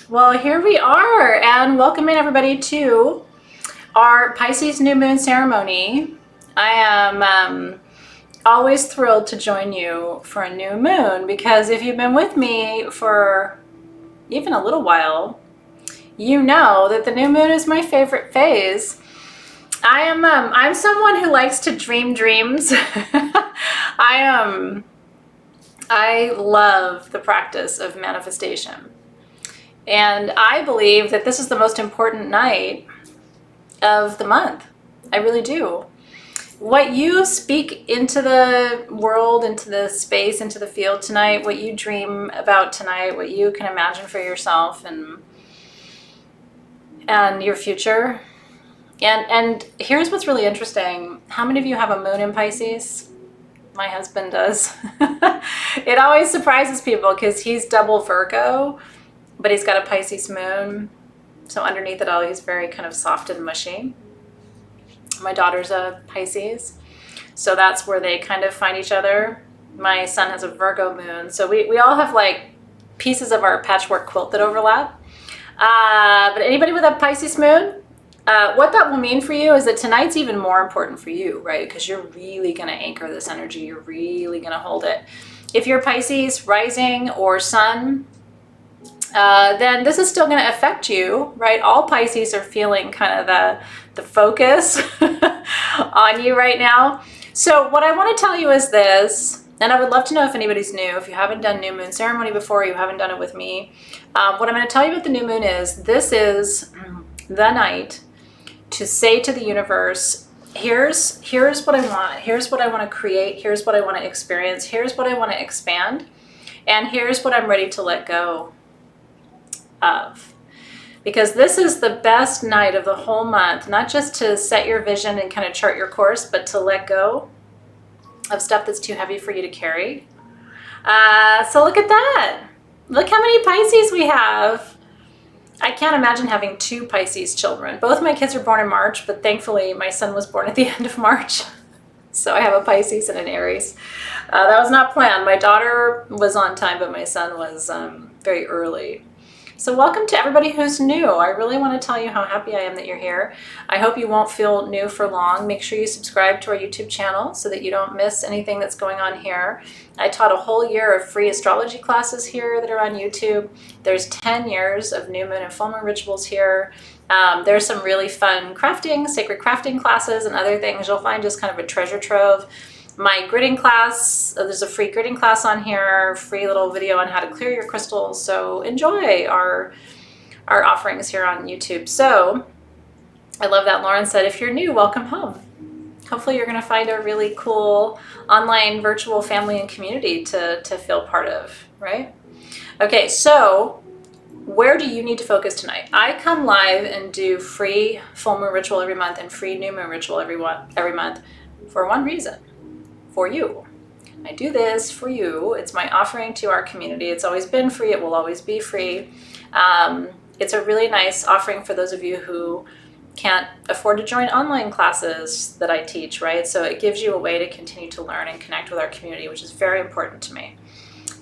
Well, here we are, and welcoming everybody to our Pisces New Moon ceremony. I am always thrilled to join you for a new moon because if you've been with me for even a little while, you know that the new moon is my favorite phase. I'm someone who likes to dream dreams. I love the practice of manifestation. And I believe that this is the most important night of the month. I really do. What you speak into the world, into the space, into the field tonight, what you dream about tonight, what you can imagine for yourself and your future. And here's what's really interesting. How many of you have a moon in Pisces? My husband does. It always surprises people because he's double Virgo, but he's got a Pisces moon. So underneath it all, he's very kind of soft and mushy. My daughter's a Pisces, so that's where they kind of find each other. My son has a Virgo moon, so we all have like pieces of our patchwork quilt that overlap. But anybody with a Pisces moon, what that will mean for you is that tonight's even more important for you, right? Because you're really going to anchor this energy. You're really going to hold it. If you're Pisces rising or sun, then this is still going to affect you, right? All Pisces are feeling kind of the focus on you right now. So what I want to tell you is this, and I would love to know if anybody's new. If you haven't done new moon ceremony before, you haven't done it with me. What I'm going to tell you about the new moon is this is the night to say to the universe, here's what I want. Here's what I want to create. Here's what I want to experience. Here's what I want to expand. And here's what I'm ready to let go of. Because this is the best night of the whole month, not just to set your vision and kind of chart your course, but to let go of stuff that's too heavy for you to carry. So look at that. Look how many Pisces we have. I can't imagine having two Pisces children. Both my kids are born in March, but thankfully my son was born at the end of March. So I have a Pisces and an Aries. That was not planned. My daughter was on time, but my son was very early. So welcome to everybody who's new. I really want to tell you how happy I am that you're here. I hope you won't feel new for long. Make sure you subscribe to our YouTube channel so that you don't miss anything that's going on here. I taught a whole year of free astrology classes here that are on YouTube. There's 10 years of new moon and full moon rituals here. There's some really fun crafting, sacred crafting classes and other things. You'll find just kind of a treasure trove. My gridding class, there's a free gridding class on here, free little video on how to clear your crystals. So enjoy our offerings here on YouTube. So I love that Lauren said, if you're new, welcome home. Hopefully you're going to find a really cool online virtual family and community to feel part of, right? Okay, so where do you need to focus tonight? I come live and do free full moon ritual every month and free new moon ritual every month for one reason. For you. I do this for you. It's my offering to our community. It's always been free. It will always be free. It's a really nice offering for those of you who can't afford to join online classes that I teach, right? So it gives you a way to continue to learn and connect with our community, which is very important to me.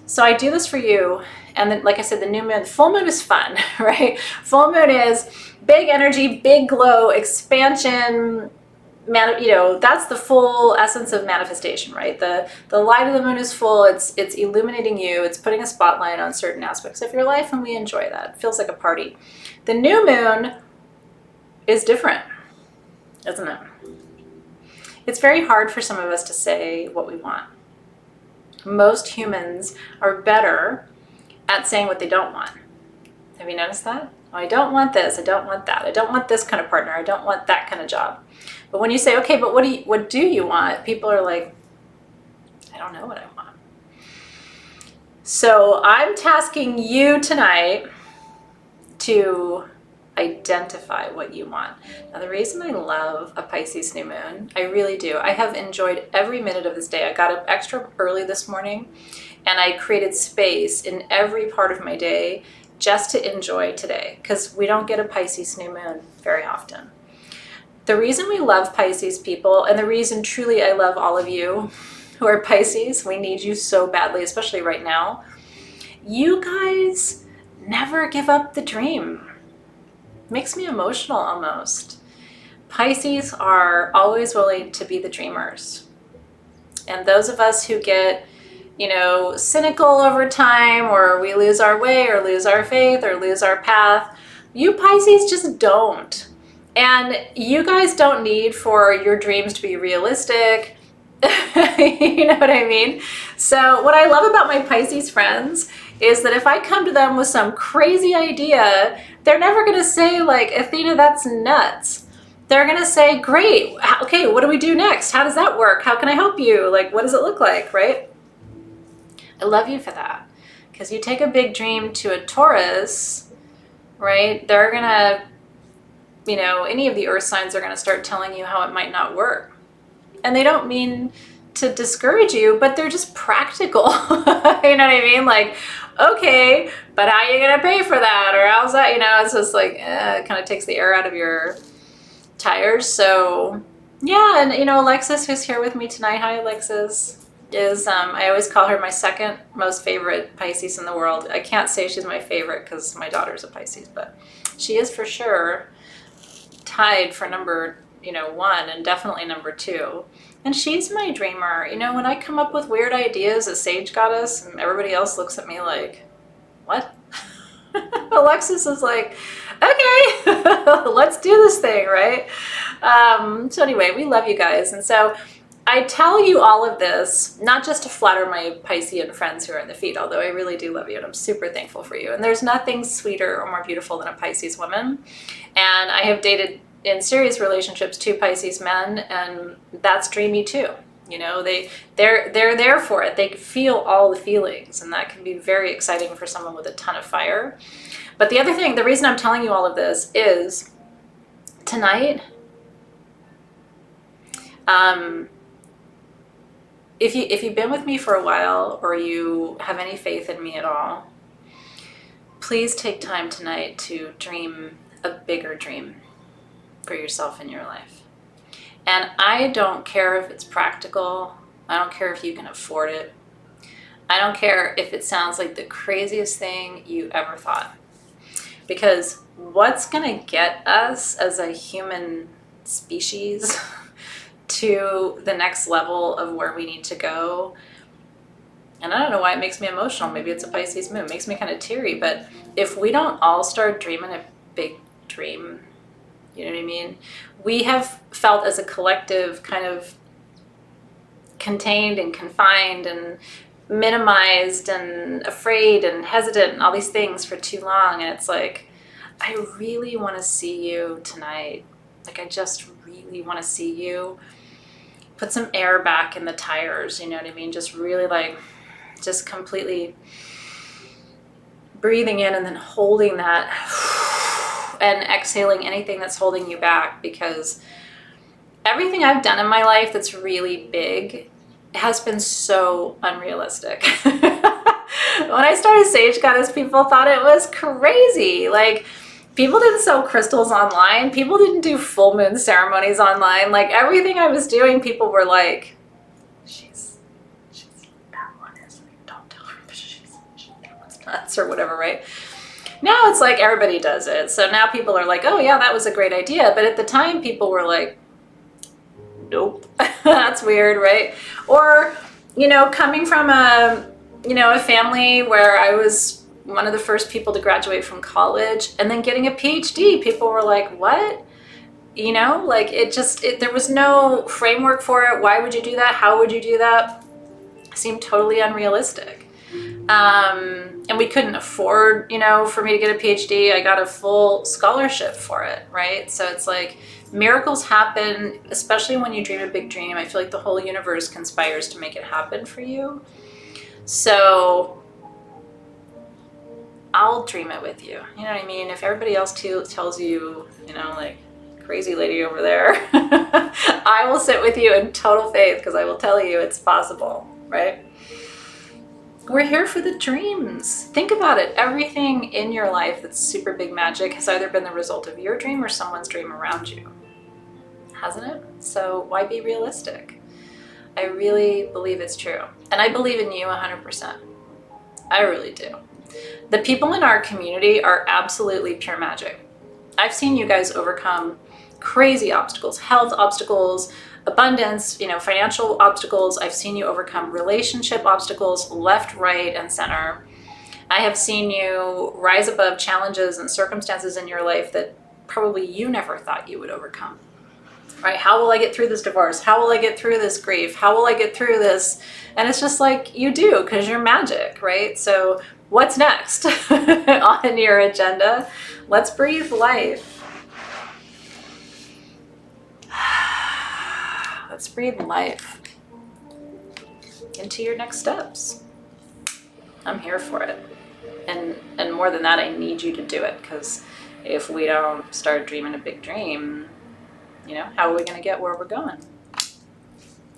So I do this for you. And then, like I said, the new moon, full moon is fun, right? Full moon is big energy, big glow, expansion, that's the full essence of manifestation, right? The light of the moon is full. It's illuminating you. It's putting a spotlight on certain aspects of your life, and we enjoy that. It feels like a party. The new moon is different, isn't it? It's very hard for some of us to say what we want. Most humans are better at saying what they don't want. Have you noticed that? Oh, I don't want this. I don't want that. I don't want this kind of partner. I don't want that kind of job. But when you say, okay, but what do you want? People are like, I don't know what I want. So I'm tasking you tonight to identify what you want. Now, the reason I love a Pisces new moon, I really do. I have enjoyed every minute of this day. I got up extra early this morning and I created space in every part of my day just to enjoy today because we don't get a Pisces new moon very often. The reason we love Pisces people, and the reason truly I love all of you who are Pisces, we need you so badly, especially right now. You guys never give up the dream. Makes me emotional almost. Pisces are always willing to be the dreamers. And those of us who get, you know, cynical over time, or we lose our way or lose our faith or lose our path, you Pisces just don't. And you guys don't need for your dreams to be realistic. You know what I mean? So what I love about my Pisces friends is that if I come to them with some crazy idea, they're never going to say like, Athena, that's nuts. They're going to say, great. Okay, what do we do next? How does that work? How can I help you? Like, what does it look like, right? I love you for that. Because you take a big dream to a Taurus, right? They're going to, you know, any of the earth signs are going to start telling you how it might not work. And they don't mean to discourage you, but they're just practical. You know what I mean? Like, okay, but how are you going to pay for that? Or how's that? You know, it's just like, it kind of takes the air out of your tires. So yeah, and you know, Alexis, who's here with me tonight, hi Alexis, is I always call her my second most favorite Pisces in the world. I can't say she's my favorite because my daughter's a Pisces, but she is for sure tied for number, you know, 1 and definitely number 2. And she's my dreamer. You know, when I come up with weird ideas as Sage Goddess and everybody else looks at me like, what? Alexis is like, okay, let's do this thing, right? So anyway, we love you guys. And so I tell you all of this, not just to flatter my Piscean friends who are in the feed, although I really do love you and I'm super thankful for you. And there's nothing sweeter or more beautiful than a Pisces woman. And I have dated in serious relationships 2 Pisces men, and that's dreamy too. You know, they're there for it. They feel all the feelings, and that can be very exciting for someone with a ton of fire. But the other thing, the reason I'm telling you all of this is tonight, if you've been with me for a while or you have any faith in me at all, please take time tonight to dream a bigger dream for yourself in your life. And I don't care if it's practical. I don't care if you can afford it. I don't care if it sounds like the craziest thing you ever thought. Because what's going to get us as a human species to the next level of where we need to go, and I don't know why it makes me emotional. Maybe it's a Pisces moon. It makes me kind of teary. But if we don't all start dreaming a big dream, you know what I mean? We have felt as a collective kind of contained and confined and minimized and afraid and hesitant and all these things for too long. And it's like, I really want to see you tonight. Like, I just really want to see you put some air back in the tires, you know what I mean? Just really like, just completely breathing in and then holding that and exhaling anything that's holding you back, because everything I've done in my life that's really big has been so unrealistic. When I started Sage Goddess, people thought it was crazy. Like, people didn't sell crystals online. People didn't do full moon ceremonies online. Like, everything I was doing, people were like, she's that one is like, don't tell her she's nuts or whatever, right? Now it's like everybody does it. So now people are like, oh yeah, that was a great idea. But at the time, people were like, nope, that's weird, right? Or, you know, coming from a family where I was one of the first people to graduate from college and then getting a PhD, people were like, what? You know, like there was no framework for it. Why would you do that? How would you do that? It seemed totally unrealistic. And we couldn't afford, you know, for me to get a PhD. I got a full scholarship for it, right? So it's like miracles happen, especially when you dream a big dream. I feel like the whole universe conspires to make it happen for you. So I'll dream it with you. You know what I mean? If everybody else tells you, you know, like, crazy lady over there, I will sit with you in total faith, because I will tell you it's possible, right? We're here for the dreams. Think about it. Everything in your life that's super big magic has either been the result of your dream or someone's dream around you. Hasn't it? So why be realistic? I really believe it's true. And I believe in you 100%. I really do. The people in our community are absolutely pure magic. I've seen you guys overcome crazy obstacles, health obstacles, abundance, financial obstacles. I've seen you overcome relationship obstacles left, right, and center. I have seen you rise above challenges and circumstances in your life that probably you never thought you would overcome. Right? How will I get through this divorce? How will I get through this grief? How will I get through this? And it's just like you do, because you're magic, right? So what's next on your agenda? Let's breathe life. Let's breathe life into your next steps. I'm here for it. And more than that, I need you to do it, because if we don't start dreaming a big dream, how are we going to get where we're going?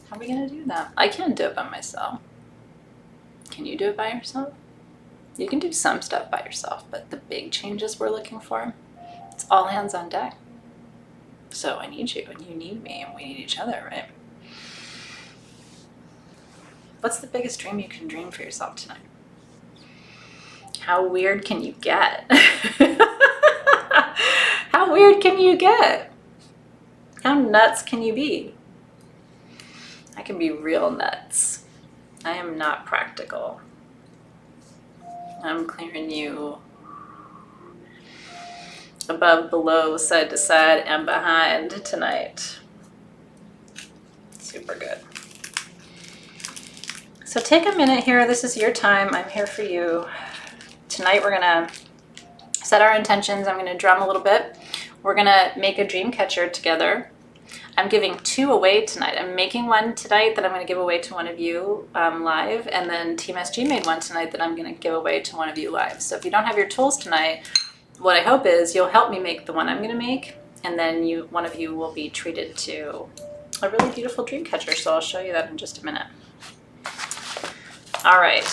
How are we going to do that? I can't do it by myself. Can you do it by yourself? You can do some stuff by yourself, but the big changes we're looking for, it's all hands on deck. So I need you, and you need me, and we need each other, right? What's the biggest dream you can dream for yourself tonight? How weird can you get? How weird can you get? How nuts can you be? I can be real nuts. I am not practical. I'm clearing you above, below, side to side, and behind tonight. Super good. So take a minute here. This is your time. I'm here for you. Tonight we're gonna set our intentions. I'm gonna drum a little bit. We're gonna make a dream catcher together. I'm giving 2 away tonight. I'm making one tonight that I'm gonna give away to one of you live, and then Team SG made one tonight that I'm gonna give away to one of you live. So if you don't have your tools tonight, what I hope is you'll help me make the one I'm gonna make, and then one of you will be treated to a really beautiful dream catcher. So I'll show you that in just a minute. All right.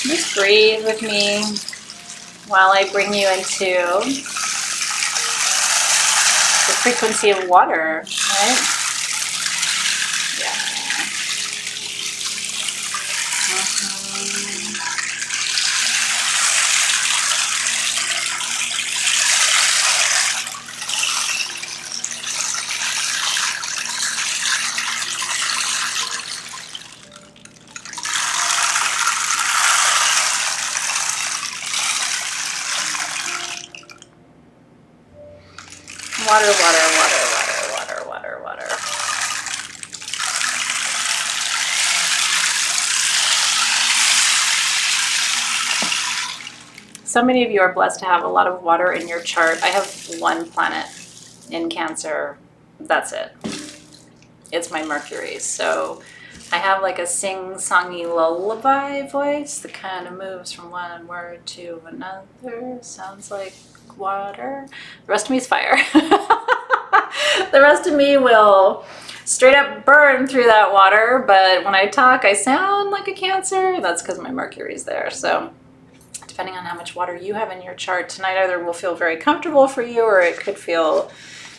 Just breathe with me while I bring you into the frequency of water, right? Yeah. Water, water, water, water, water, water, water. So many of you are blessed to have a lot of water in your chart. I have 1 planet in Cancer. That's it. It's my Mercury. So I have like a sing-songy lullaby voice that kind of moves from one word to another. Sounds like water. The rest of me is fire. The rest of me will straight up burn through that water, but when I talk, I sound like a Cancer. That's because my Mercury's there. So depending on how much water you have in your chart tonight, either will feel very comfortable for you or it could feel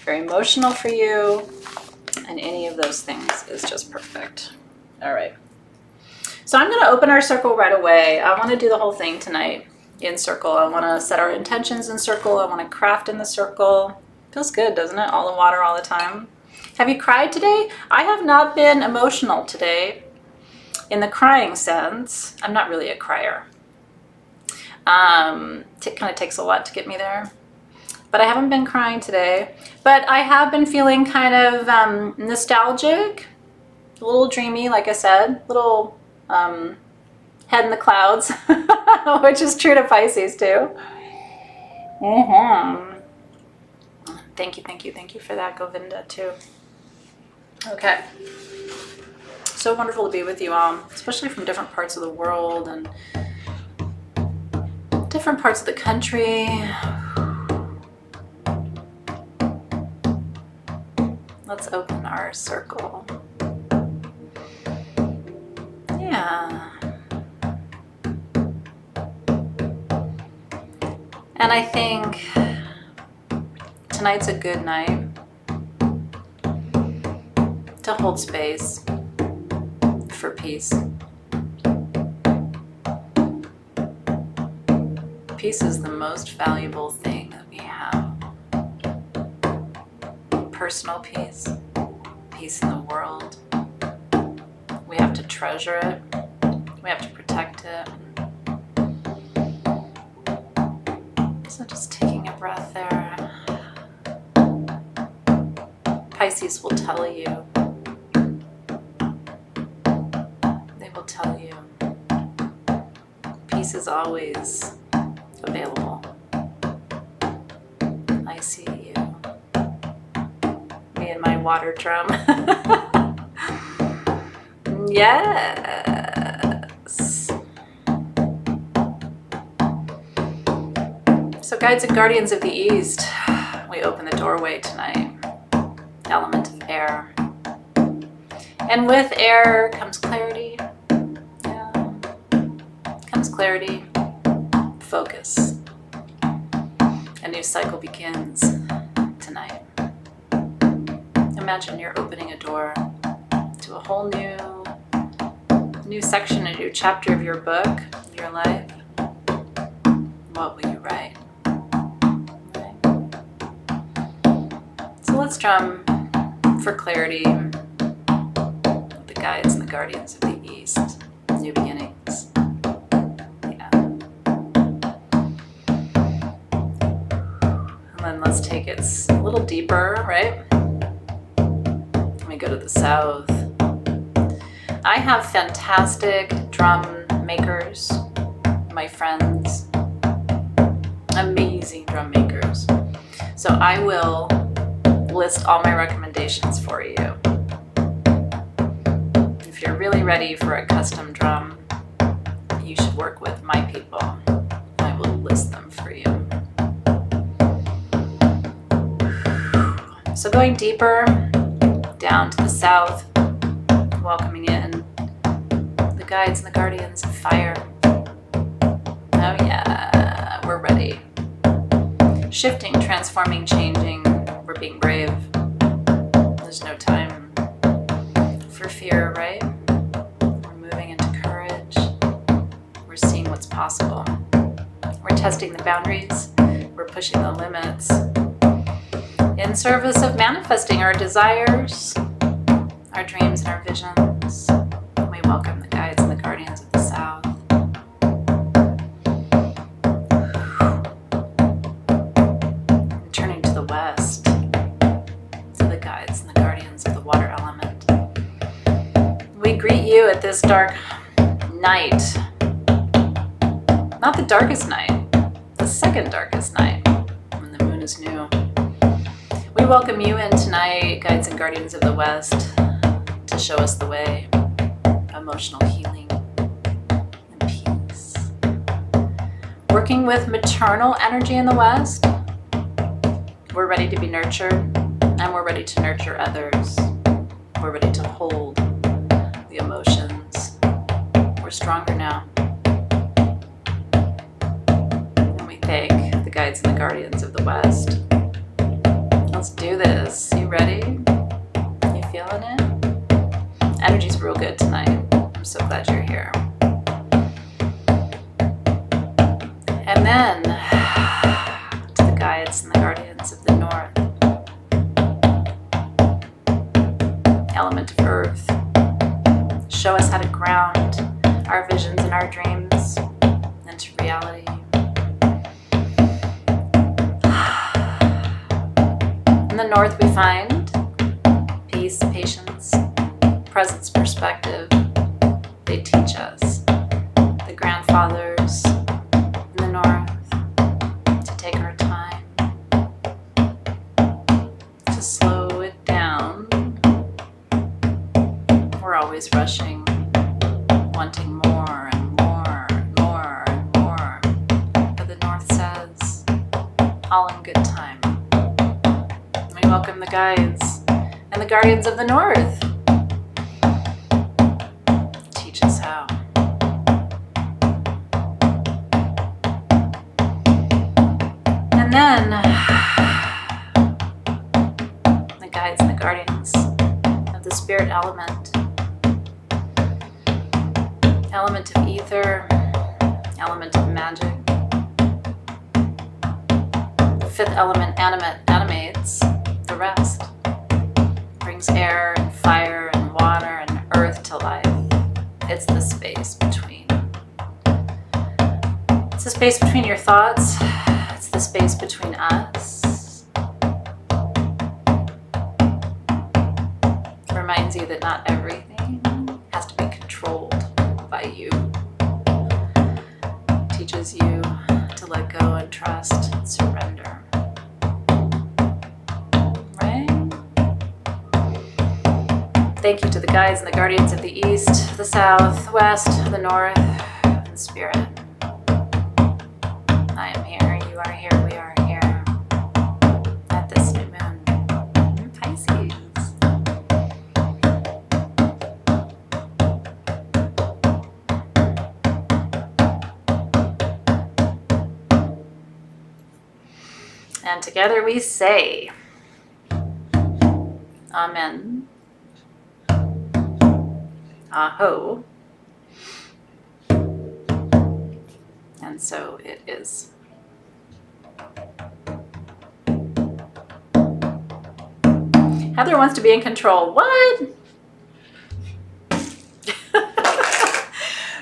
very emotional for you. And any of those things is just perfect. All right. So I'm going to open our circle right away. I want to do the whole thing tonight in circle. I want to set our intentions in circle. I want to craft in the circle. Feels good, doesn't it? All the water all the time. Have you cried today? I have not been emotional today in the crying sense. I'm not really a crier. It kind of takes a lot to get me there. But I haven't been crying today. But I have been feeling kind of nostalgic, a little dreamy, like I said, little head in the clouds, which is true to Pisces too. Mm-hmm. Thank you for that, Govinda, too. Okay. So wonderful to be with you all, especially from different parts of the world and different parts of the country. Let's open our circle. Yeah. And I think tonight's a good night to hold space for peace. Peace is the most valuable thing that we have. Personal peace, peace in the world. We have to treasure it. We have to protect it. So just taking a breath there. Pisces will tell you. They will tell you. Peace is always available. I see you. Me and my water drum. Yes. So guides and guardians of the East, we open the doorway tonight. Element of air. And with air comes clarity. Yeah. Comes clarity. Focus. A new cycle begins tonight. Imagine you're opening a door to a whole new section, a new chapter of your book, your life. What will you write? Right. So let's drum for clarity with the guides and the guardians of the East. New beginnings. Yeah. And then let's take it a little deeper, right? Let me go to the south. I have fantastic drum makers, my friends, amazing drum makers. So I will list all my recommendations for you. If you're really ready for a custom drum, you should work with my people. I will list them for you. So going deeper down to the south, welcoming in the guides and the guardians of fire. Oh yeah, we're ready. Shifting, transforming, changing. We're being brave. There's no time for fear, right? We're moving into courage. We're seeing what's possible. We're testing the boundaries. We're pushing the limits in service of manifesting our desires, our dreams and our visions. We welcome the guides and the guardians of the South. And turning to the West, to the guides and the guardians of the water element. We greet you at this dark night. Not the darkest night, the second darkest night, when the moon is new. We welcome you in tonight, guides and guardians of the West, to show us the way, emotional healing and peace. Working with maternal energy in the West, we're ready to be nurtured, and we're ready to nurture others. We're ready to hold the emotions. We're stronger now. And we thank the guides and the guardians of the West. Let's do this. You ready? You feeling it? Energy's real good tonight. I'm so glad you're here. And then to the guides and the guardians of the North. Element of Earth. Show us how to ground our visions and our dreams into reality. In the North we find peace, patience, presence, perspective. They teach us, the grandfathers in the North, to take our time. always rushing, wanting more and more and more and more. But the North says, all in good time. We welcome the guides and the guardians of the North. Teach us how. And then the guides and the guardians of the spirit element. Element of ether, element of magic. The fifth element animates the rest. Brings air and fire and water and earth to life. It's the space between. It's the space between your thoughts. It's the space between us. It reminds you that not everything has to be controlled by you. It teaches you to let go and trust and surrender. Right? Thank you to the guides and the guardians of the east, the south, west, the north, and spirit. I am here, you are here, we are here at this new moon in Pisces. And together we say, Amen. Aho. And so it is. Heather wants to be in control. What?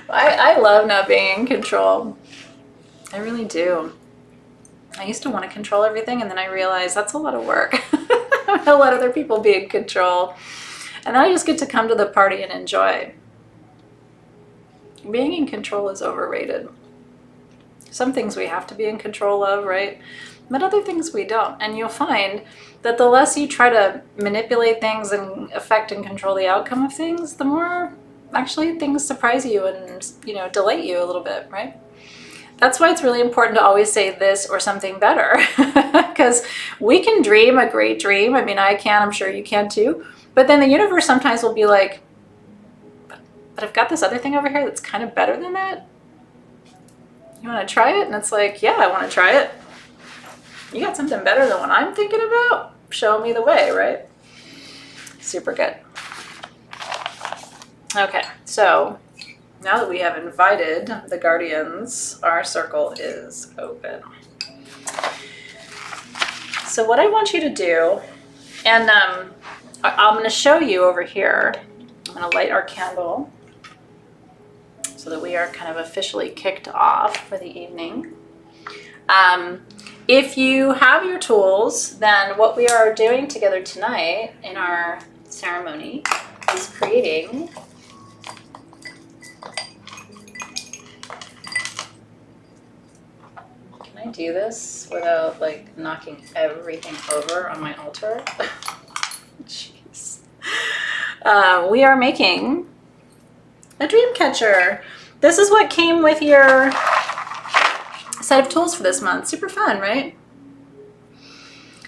I love not being in control. I really do. I used to want to control everything, and then I realized that's a lot of work. I'm gonna let other people be in control. And then I just get to come to the party and enjoy. Being in control is overrated. Some things we have to be in control of, right? But other things we don't. And you'll find that the less you try to manipulate things and affect and control the outcome of things, the more actually things surprise you and, you know, delight you a little bit, right? That's why it's really important to always say this or something better. Because we can dream a great dream. I mean, I can, I'm sure you can too. But then the universe sometimes will be like, but I've got this other thing over here that's kind of better than that. You want to try it? And it's like, yeah, I want to try it. You got something better than what I'm thinking about? Show me the way, right? Super good. Okay, so now that we have invited the guardians, our circle is open. So what I want you to do, and I'm going to show you over here, I'm going to light our candle so that we are kind of officially kicked off for the evening. If you have your tools, then what we are doing together tonight in our ceremony is creating Can I do this without like knocking everything over on my altar? Jeez. We are making a dream catcher. This is what came with your set of tools for this month. Super fun, right?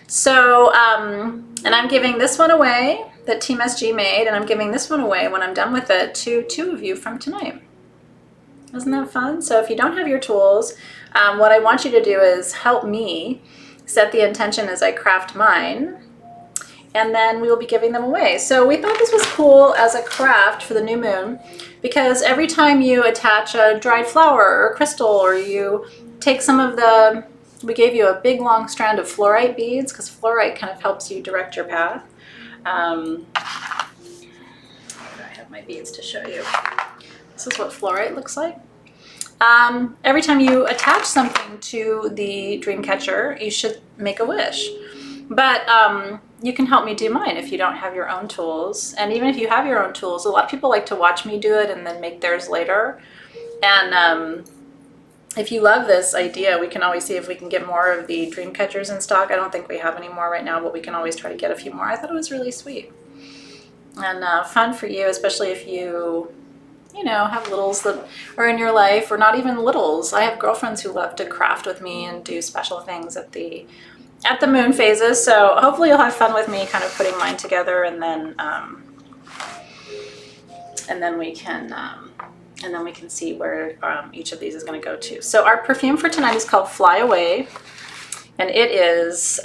So, and I'm giving this one away that Team SG made, and I'm giving this one away when I'm done with it to 2 of you from tonight. Isn't that fun? So if you don't have your tools, what I want you to do is help me set the intention as I craft mine, and then we will be giving them away. So we thought this was cool as a craft for the new moon, because every time you attach a dried flower or a crystal, or you take some of the, we gave you a big long strand of fluorite beads, because fluorite kind of helps you direct your path. I have my beads to show you. This is what fluorite looks like. Every time you attach something to the dream catcher, you should make a wish. But you can help me do mine if you don't have your own tools. And even if you have your own tools, a lot of people like to watch me do it and then make theirs later. And if you love this idea, we can always see if we can get more of the dream catchers in stock. I don't think we have any more right now, but we can always try to get a few more. I thought it was really sweet. and fun for you, especially if you have littles that are in your life, or not even littles. I have girlfriends who love to craft with me and do special things at the moon phases. So hopefully you'll have fun with me kind of putting mine together, and then we can see where each of these is going to go to. So our perfume for tonight is called Fly Away. And it is,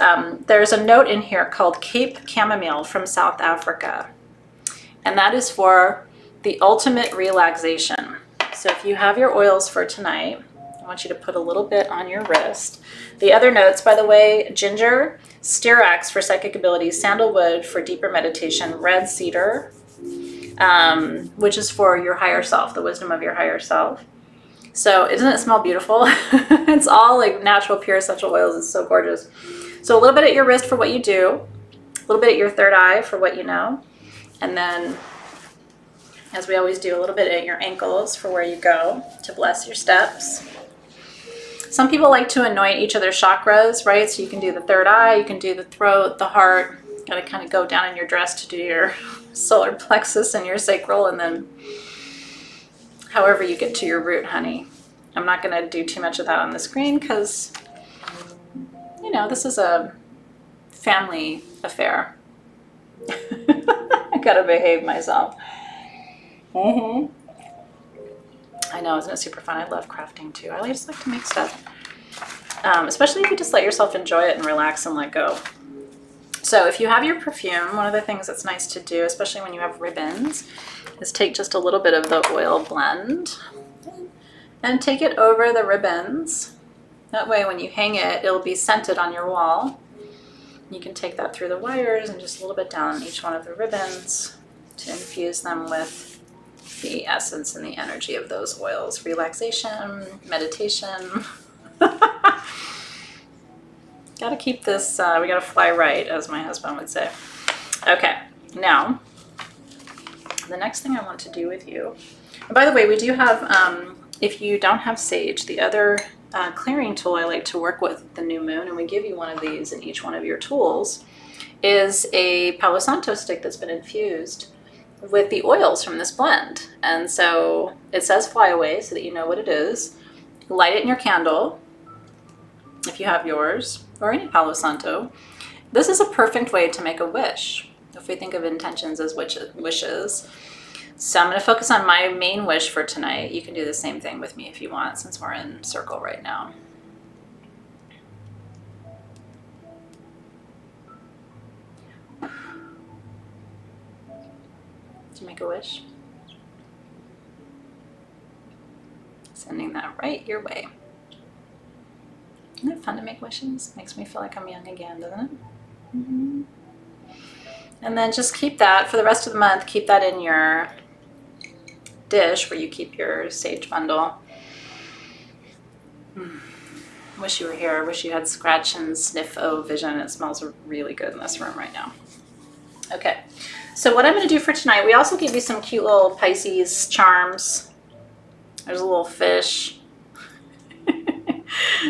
there's a note in here called Cape Chamomile from South Africa. And that is for the ultimate relaxation. So if you have your oils for tonight, I want you to put a little bit on your wrist. The other notes, by the way: ginger, styrax for psychic abilities, sandalwood for deeper meditation, red cedar, which is for your higher self, the wisdom of your higher self. So doesn't it smell beautiful? It's all like natural, pure essential oils. It's so gorgeous. So a little bit at your wrist for what you do, a little bit at your third eye for what you know, and then, as we always do, a little bit at your ankles for where you go to bless your steps. Some people like to anoint each of their chakras, right? So you can do the third eye, you can do the throat, the heart. Got to kind of go down in your dress to do your solar plexus and your sacral, and then however you get to your root, honey. I'm not going to do too much of that on the screen because, this is a family affair. I got to behave myself. I know, isn't it super fun? I love crafting too. I just like to make stuff, especially if you just let yourself enjoy it and relax and let go. So if you have your perfume, one of the things that's nice to do, especially when you have ribbons, is take just a little bit of the oil blend and take it over the ribbons. That way when you hang it, it'll be scented on your wall. You can take that through the wires and just a little bit down each one of the ribbons to infuse them with the essence and the energy of those oils. Relaxation, meditation. Gotta keep this, we gotta fly right, as my husband would say. Okay, now, the next thing I want to do with you, and by the way, we do have, if you don't have sage, the other clearing tool I like to work with the new moon, and we give you one of these in each one of your tools, is a Palo Santo stick that's been infused with the oils from this blend. And so it says Fly Away so that you know what it is. Light it in your candle, if you have yours, or any Palo Santo. This is a perfect way to make a wish, if we think of intentions as wishes. So I'm going to focus on my main wish for tonight. You can do the same thing with me if you want, since we're in circle right now. Did you make a wish? Sending that right your way. Isn't it fun to make wishes? Makes me feel like I'm young again, doesn't it? And then just keep that for the rest of the month. Keep that in your dish where you keep your sage bundle. Wish you were here. Wish you had scratch and sniff-o vision. It smells really good in this room right now. Okay, so what I'm going to do for tonight, we also give you some cute little Pisces charms. There's a little fish.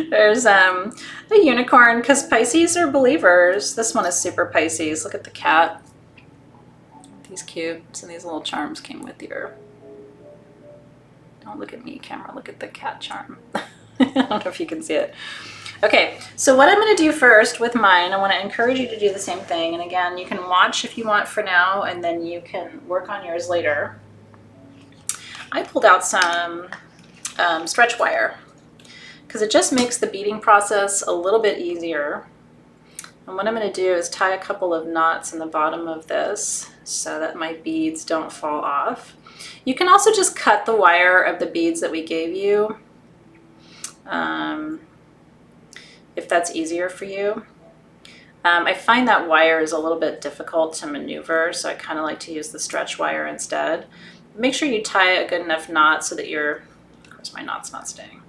There's a unicorn, because Pisces are believers. This one is super Pisces. Look at the cat. He's cute. So these little charms came with your... Don't look at me, camera. Look at the cat charm. I don't know if you can see it. Okay, so what I'm going to do first with mine, I want to encourage you to do the same thing. And again, you can watch if you want for now, and then you can work on yours later. I pulled out some stretch wire, because it just makes the beading process a little bit easier. And what I'm going to do is tie a couple of knots in the bottom of this so that my beads don't fall off. You can also just cut the wire of the beads that we gave you, if that's easier for you. I find that wire is a little bit difficult to maneuver, so I kind of like to use the stretch wire instead. Make sure you tie a good enough knot so that of course my knot's not staying,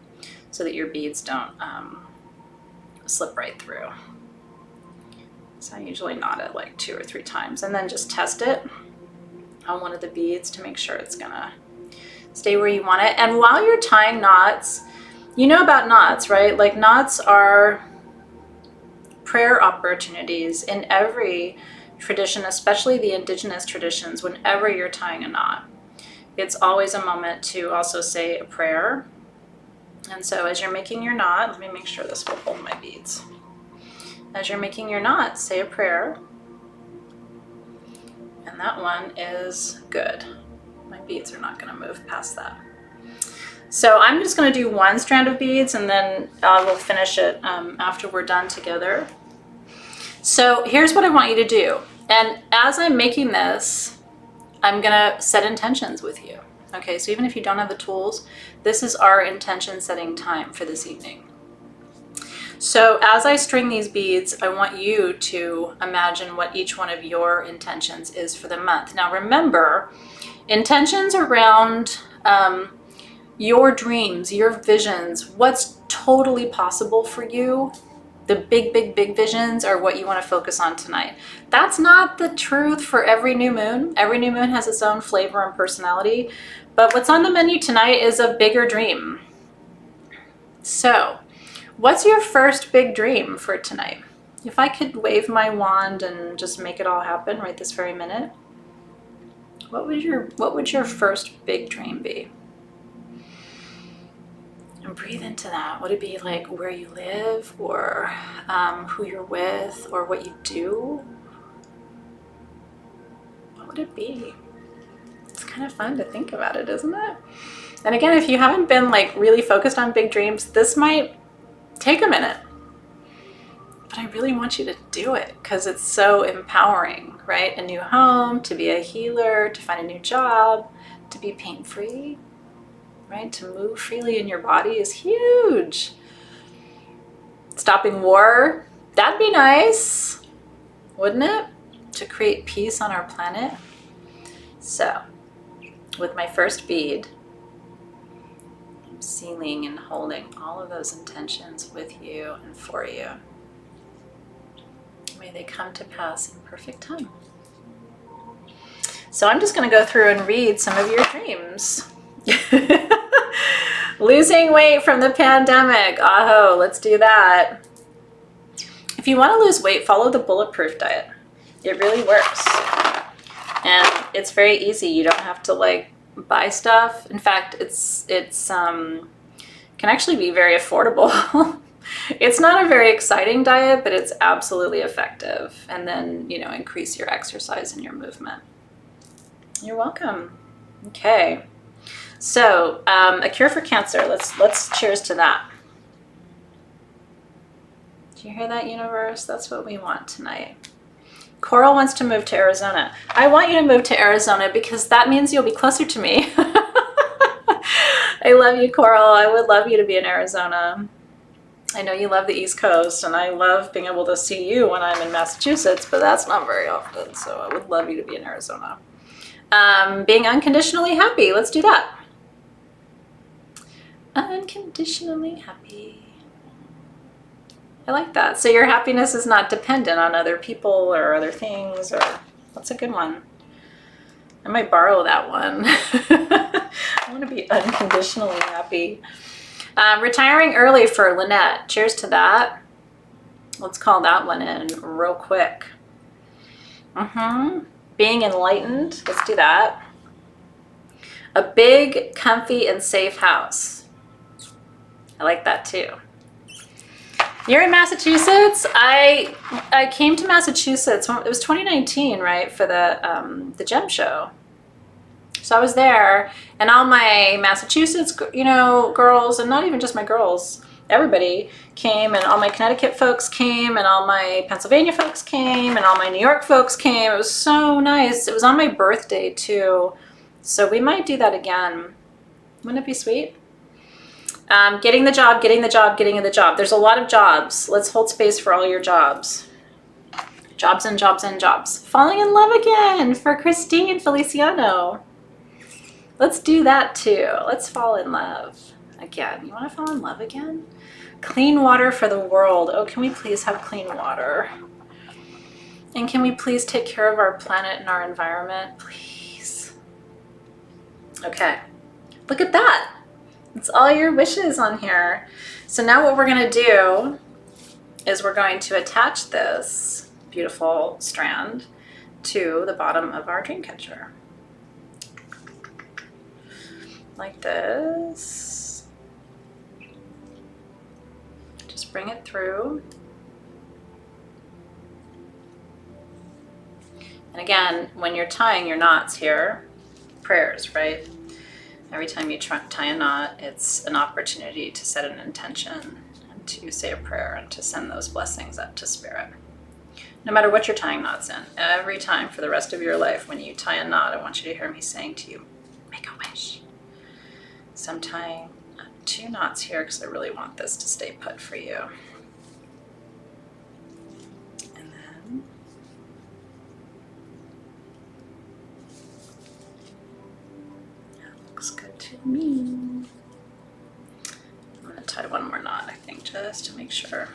so that your beads don't slip right through. So I usually knot it like 2 or 3 times, and then just test it on one of the beads to make sure it's gonna stay where you want it. And while you're tying knots, you know about knots, right? Like, knots are prayer opportunities in every tradition, especially the indigenous traditions, whenever you're tying a knot, it's always a moment to also say a prayer. And so as you're making your knot, let me make sure this will hold my beads. As you're making your knot, say a prayer. And that one is good. My beads are not going to move past that. So I'm just going to do one strand of beads, and then we'll finish it after we're done together. So here's what I want you to do. And as I'm making this, I'm going to set intentions with you. Okay, so even if you don't have the tools, this is our intention setting time for this evening. So as I string these beads, I want you to imagine what each one of your intentions is for the month. Now remember, intentions around your dreams, your visions, what's totally possible for you. The big, big, big visions are what you want to focus on tonight. That's not the truth for every new moon. Every new moon has its own flavor and personality. But what's on the menu tonight is a bigger dream. So, what's your first big dream for tonight? If I could wave my wand and just make it all happen right this very minute, what would your first big dream be? And breathe into that. Would it be like where you live, or who you're with, or what you do? What would it be? It's kind of fun to think about it, isn't it? And again, if you haven't been like really focused on big dreams, this might take a minute. But I really want you to do it because it's so empowering, right? A new home, to be a healer, to find a new job, to be pain-free. Right? To move freely in your body is huge. Stopping war, that'd be nice, wouldn't it? To create peace on our planet. So, with my first bead, I'm sealing and holding all of those intentions with you and for you. May they come to pass in perfect time. So I'm just going to go through and read some of your dreams. Losing weight from the pandemic. Aho, let's do that. If you want to lose weight, follow the bulletproof diet. It really works. And it's very easy. You don't have to like buy stuff. In fact, it's can actually be very affordable. It's not a very exciting diet, but it's absolutely effective. And then, you know, increase your exercise and your movement. You're welcome. Okay. So, a cure for cancer. Let's cheers to that. Do you hear that, universe? That's what we want tonight. Coral wants to move to Arizona. I want you to move to Arizona because that means you'll be closer to me. I love you, Coral. I would love you to be in Arizona. I know you love the East Coast, and I love being able to see you when I'm in Massachusetts, but that's not very often, so I would love you to be in Arizona. Being unconditionally happy. Let's do that. Unconditionally happy. I like that. So your happiness is not dependent on other people or other things, or that's a good one. I might borrow that one. I want to be unconditionally happy. Retiring early for Lynette. Cheers to that. Let's call that one in real quick. Being enlightened. Let's do that. A big, comfy, and safe house. I like that too. You're in Massachusetts. I came to Massachusetts. It was 2019, right, for the Gem Show. So I was there, and all my Massachusetts, you know, girls, and not even just my girls, everybody came, and all my Connecticut folks came, and all my Pennsylvania folks came, and all my New York folks came. It was so nice. It was on my birthday too, so we might do that again. Wouldn't it be sweet? Getting the job, getting the job, getting the job. There's a lot of jobs. Let's hold space for all your jobs. Jobs and jobs and jobs. Falling in love again for Christine Feliciano. Let's do that too. Let's fall in love again. You want to fall in love again? Clean water for the world. Oh, can we please have clean water? And can we please take care of our planet and our environment? Please. Okay. Look at that. It's all your wishes on here. So now what we're going to do is we're going to attach this beautiful strand to the bottom of our dream catcher. Like this. Just bring it through. And again, when you're tying your knots here, prayers, right? Every time you tie a knot, it's an opportunity to set an intention and to say a prayer and to send those blessings up to Spirit. No matter what you're tying knots in, every time for the rest of your life, when you tie a knot, I want you to hear me saying to you, make a wish. So I'm tying 2 knots here because I really want this to stay put for you. And then that looks good to me. I'm going to tie one more knot, I think, just to make sure.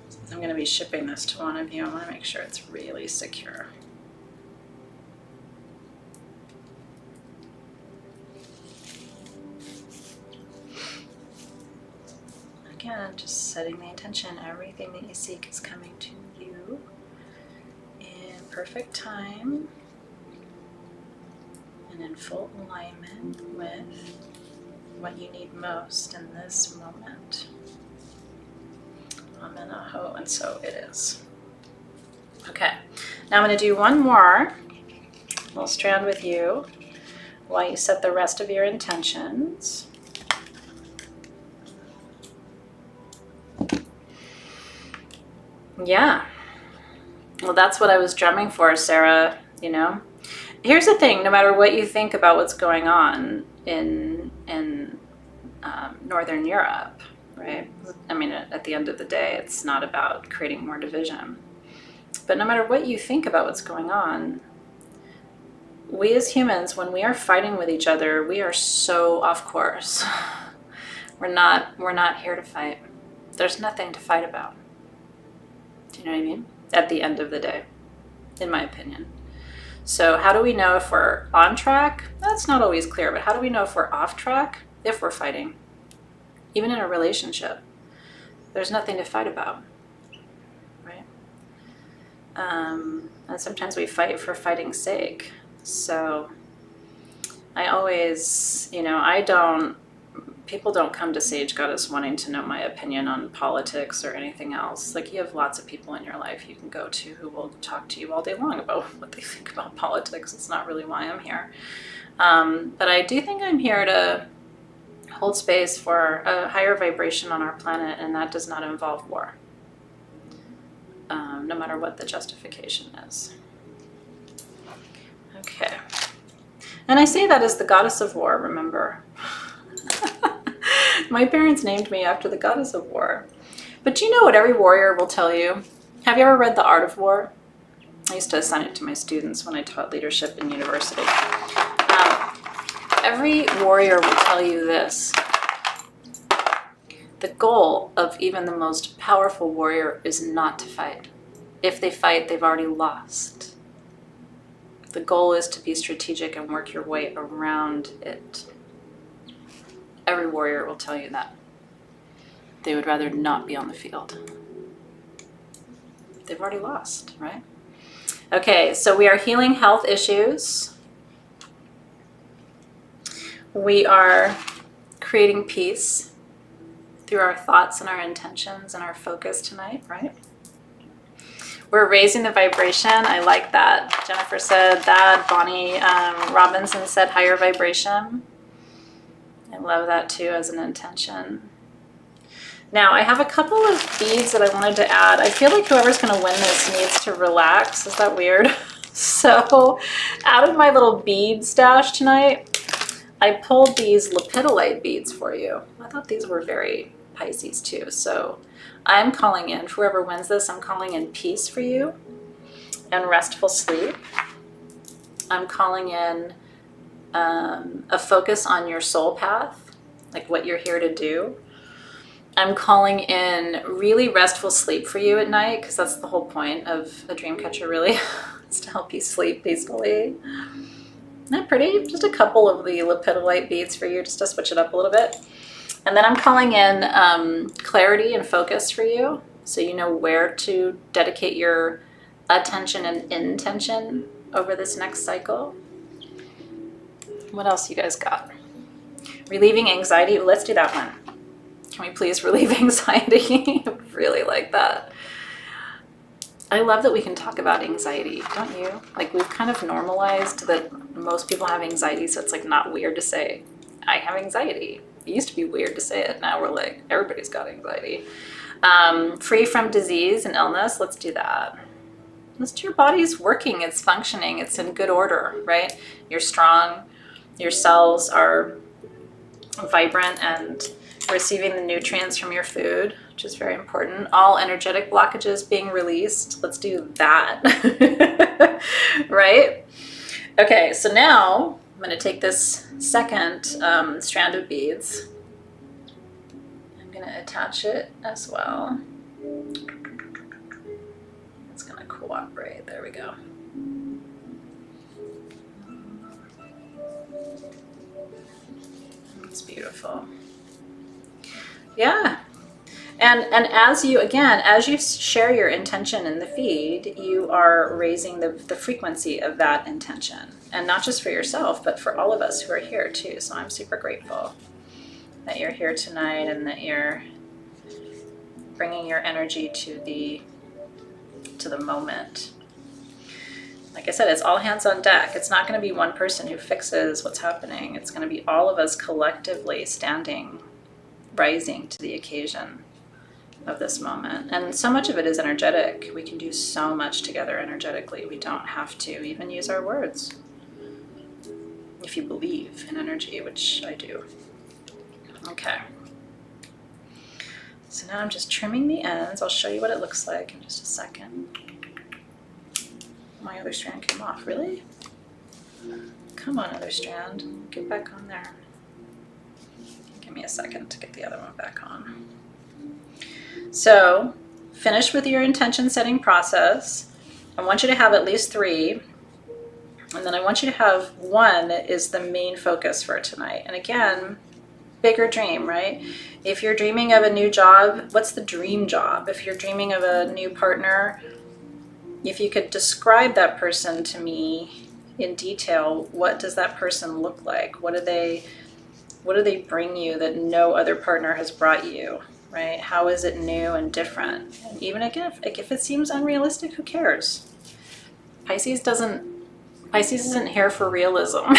Since I'm going to be shipping this to one of you, I want to make sure it's really secure. Again, just setting the intention, everything that you seek is coming to you in perfect time and in full alignment with what you need most in this moment. Amen, aho, and so it is. Okay, now I'm going to do one more little strand with you while you set the rest of your intentions. Yeah. Well, that's what I was drumming for, Sarah, you know. Here's the thing, no matter what you think about what's going on in Northern Europe, right? I mean, at the end of the day, it's not about creating more division. But no matter what you think about what's going on, we as humans, when we are fighting with each other, we are so off course. We're not here to fight. There's nothing to fight about. Do you know what I mean? At the end of the day, in my opinion. So how do we know if we're on track? That's not always clear, but how do we know if we're off track? If we're fighting. Even in a relationship, there's nothing to fight about, right? And sometimes we fight for fighting's sake. So I always, people don't come to Sage Goddess wanting to know my opinion on politics or anything else. Like, you have lots of people in your life you can go to who will talk to you all day long about what they think about politics. It's not really why I'm here. But I do think I'm here to hold space for a higher vibration on our planet, and that does not involve war, no matter what the justification is. Okay. And I say that as the goddess of war, remember. My parents named me after the goddess of war. But do you know what every warrior will tell you? Have you ever read The Art of War? I used to assign it to my students when I taught leadership in university. Every warrior will tell you this. The goal of even the most powerful warrior is not to fight. If they fight, they've already lost. The goal is to be strategic and work your way around it. Every warrior will tell you that. They would rather not be on the field. They've already lost, right? Okay, so we are healing health issues. We are creating peace through our thoughts and our intentions and our focus tonight, right? We're raising the vibration. I like that. Jennifer said that. Bonnie Robinson said higher vibration. I love that too as an intention. Now, I have a couple of beads that I wanted to add. I feel like whoever's going to win this needs to relax. Is that weird? So, out of my little bead stash tonight, I pulled these Lepidolite beads for you. I thought these were very Pisces too. So, I'm calling in, for whoever wins this, I'm calling in peace for you and restful sleep. I'm calling in a focus on your soul path, like what you're here to do. I'm calling in really restful sleep for you at night, because that's the whole point of a dream catcher, really. It's to help you sleep peacefully. Isn't that pretty? Just a couple of the Lepidolite beads for you, just to switch it up a little bit. And then I'm calling in clarity and focus for you, so you know where to dedicate your attention and intention over this next cycle. What else you guys got? Relieving anxiety. Let's do that one. Can we please relieve anxiety? I really like that. I love that we can talk about anxiety, don't you? Like, we've kind of normalized that most people have anxiety, so it's like not weird to say, I have anxiety. It used to be weird to say it. Now we're like, everybody's got anxiety. Free from disease and illness. Let's do that. Your body's working, it's functioning, it's in good order, right? You're strong, your cells are vibrant and receiving the nutrients from your food, which is very important. All energetic blockages being released. Let's do that, right? Okay, so now I'm going to take this second strand of beads. I'm going to attach it as well. It's going to cooperate. There we go. It's beautiful. Yeah. And as you, again, as you share your intention in the feed, you are raising the frequency of that intention. And not just for yourself, but for all of us who are here too. So I'm super grateful that you're here tonight and that you're bringing your energy to the moment. Like I said, it's all hands on deck. It's not going to be one person who fixes what's happening. It's going to be all of us collectively standing, rising to the occasion of this moment. And so much of it is energetic. We can do so much together energetically. We don't have to even use our words. If you believe in energy, which I do. Okay. So now I'm just trimming the ends. I'll show you what it looks like in just a second. My other strand came off. Really? Come on, other strand. Get back on there. Give me a second to get the other one back on. So, finish with your intention setting process. I want you to have at least 3. And then I want you to have 1 that is the main focus for tonight. And again, bigger dream, right? If you're dreaming of a new job, what's the dream job? If you're dreaming of a new partner, if you could describe that person to me in detail, what does that person look like? What do they bring you that no other partner has brought you, right? How is it new and different? And even again, if it seems unrealistic, who cares? Pisces isn't here for realism,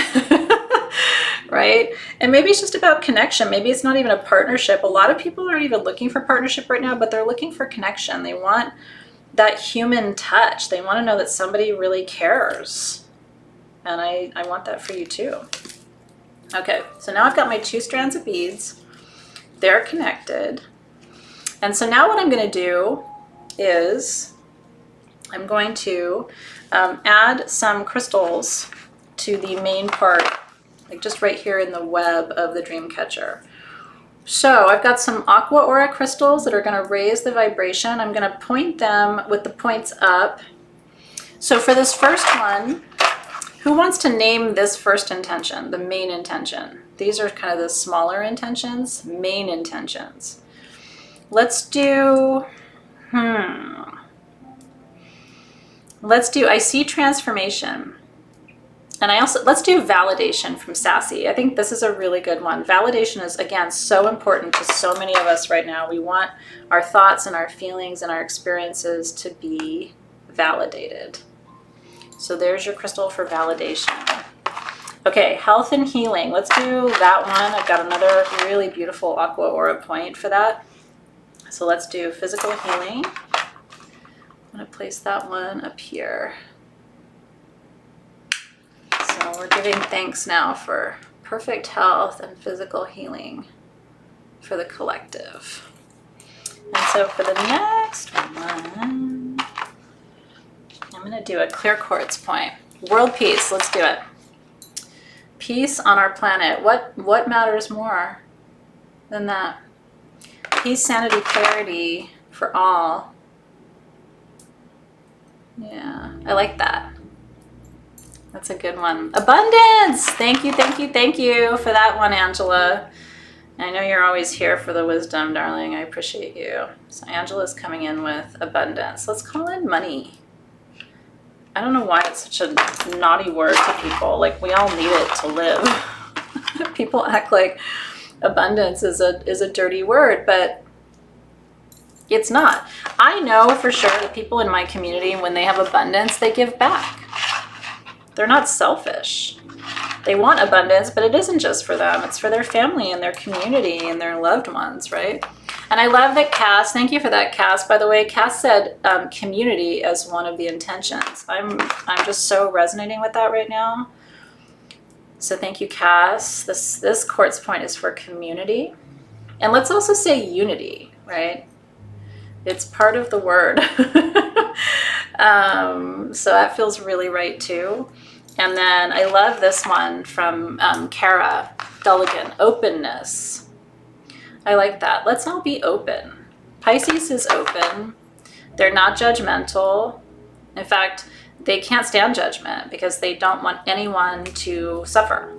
right? And maybe it's just about connection. Maybe it's not even a partnership. A lot of people aren't even looking for partnership right now, but they're looking for connection. They want that human touch. They want to know that somebody really cares. And I want that for you too. Okay, so now I've got my 2 strands of beads. They're connected. And so now what I'm going to do is I'm going to add some crystals to the main part, like just right here in the web of the dream catcher. So I've got some aqua aura crystals that are going to raise the vibration. I'm going to point them with the points up. So for this first one, who wants to name this first intention, the main intention? These are kind of the smaller intentions, main intentions. Let's do, I see transformation. And let's do validation from Sassy. I think this is a really good one. Validation is, again, so important to so many of us right now. We want our thoughts and our feelings and our experiences to be validated. So there's your crystal for validation. Okay, health and healing. Let's do that one. I've got another really beautiful aqua aura point for that. So let's do physical healing. I'm going to place that one up here. So we're giving thanks now for perfect health and physical healing for the collective. And so for the next one, I'm going to do a clear quartz point. World peace, let's do it. Peace on our planet. What matters more than that? Peace, sanity, clarity for all. Yeah, I like that. That's a good one. Abundance! Thank you, thank you, thank you for that one, Angela. I know you're always here for the wisdom, darling. I appreciate you. So Angela's coming in with abundance. Let's call in money. I don't know why it's such a naughty word to people. Like, we all need it to live. People act like abundance is a dirty word, but it's not. I know for sure that people in my community, when they have abundance, they give back. They're not selfish. They want abundance, but it isn't just for them. It's for their family and their community and their loved ones, right? And I love that Cass, thank you for that, Cass. By the way, Cass said community as one of the intentions. I'm just so resonating with that right now. So thank you, Cass. This quartz point is for community. And let's also say unity, right? It's part of the word. So that feels really right too. And then I love this one from Kara Dulligan, openness. I like that. Let's all be open. Pisces is open. They're not judgmental. In fact, they can't stand judgment because they don't want anyone to suffer.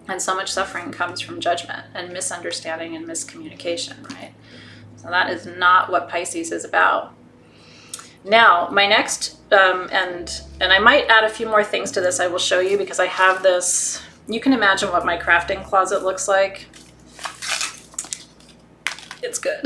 And so much suffering comes from judgment and misunderstanding and miscommunication, right? So that is not what Pisces is about. Now, my next, and I might add a few more things to this I will show you because I have this, you can imagine what my crafting closet looks like. It's good.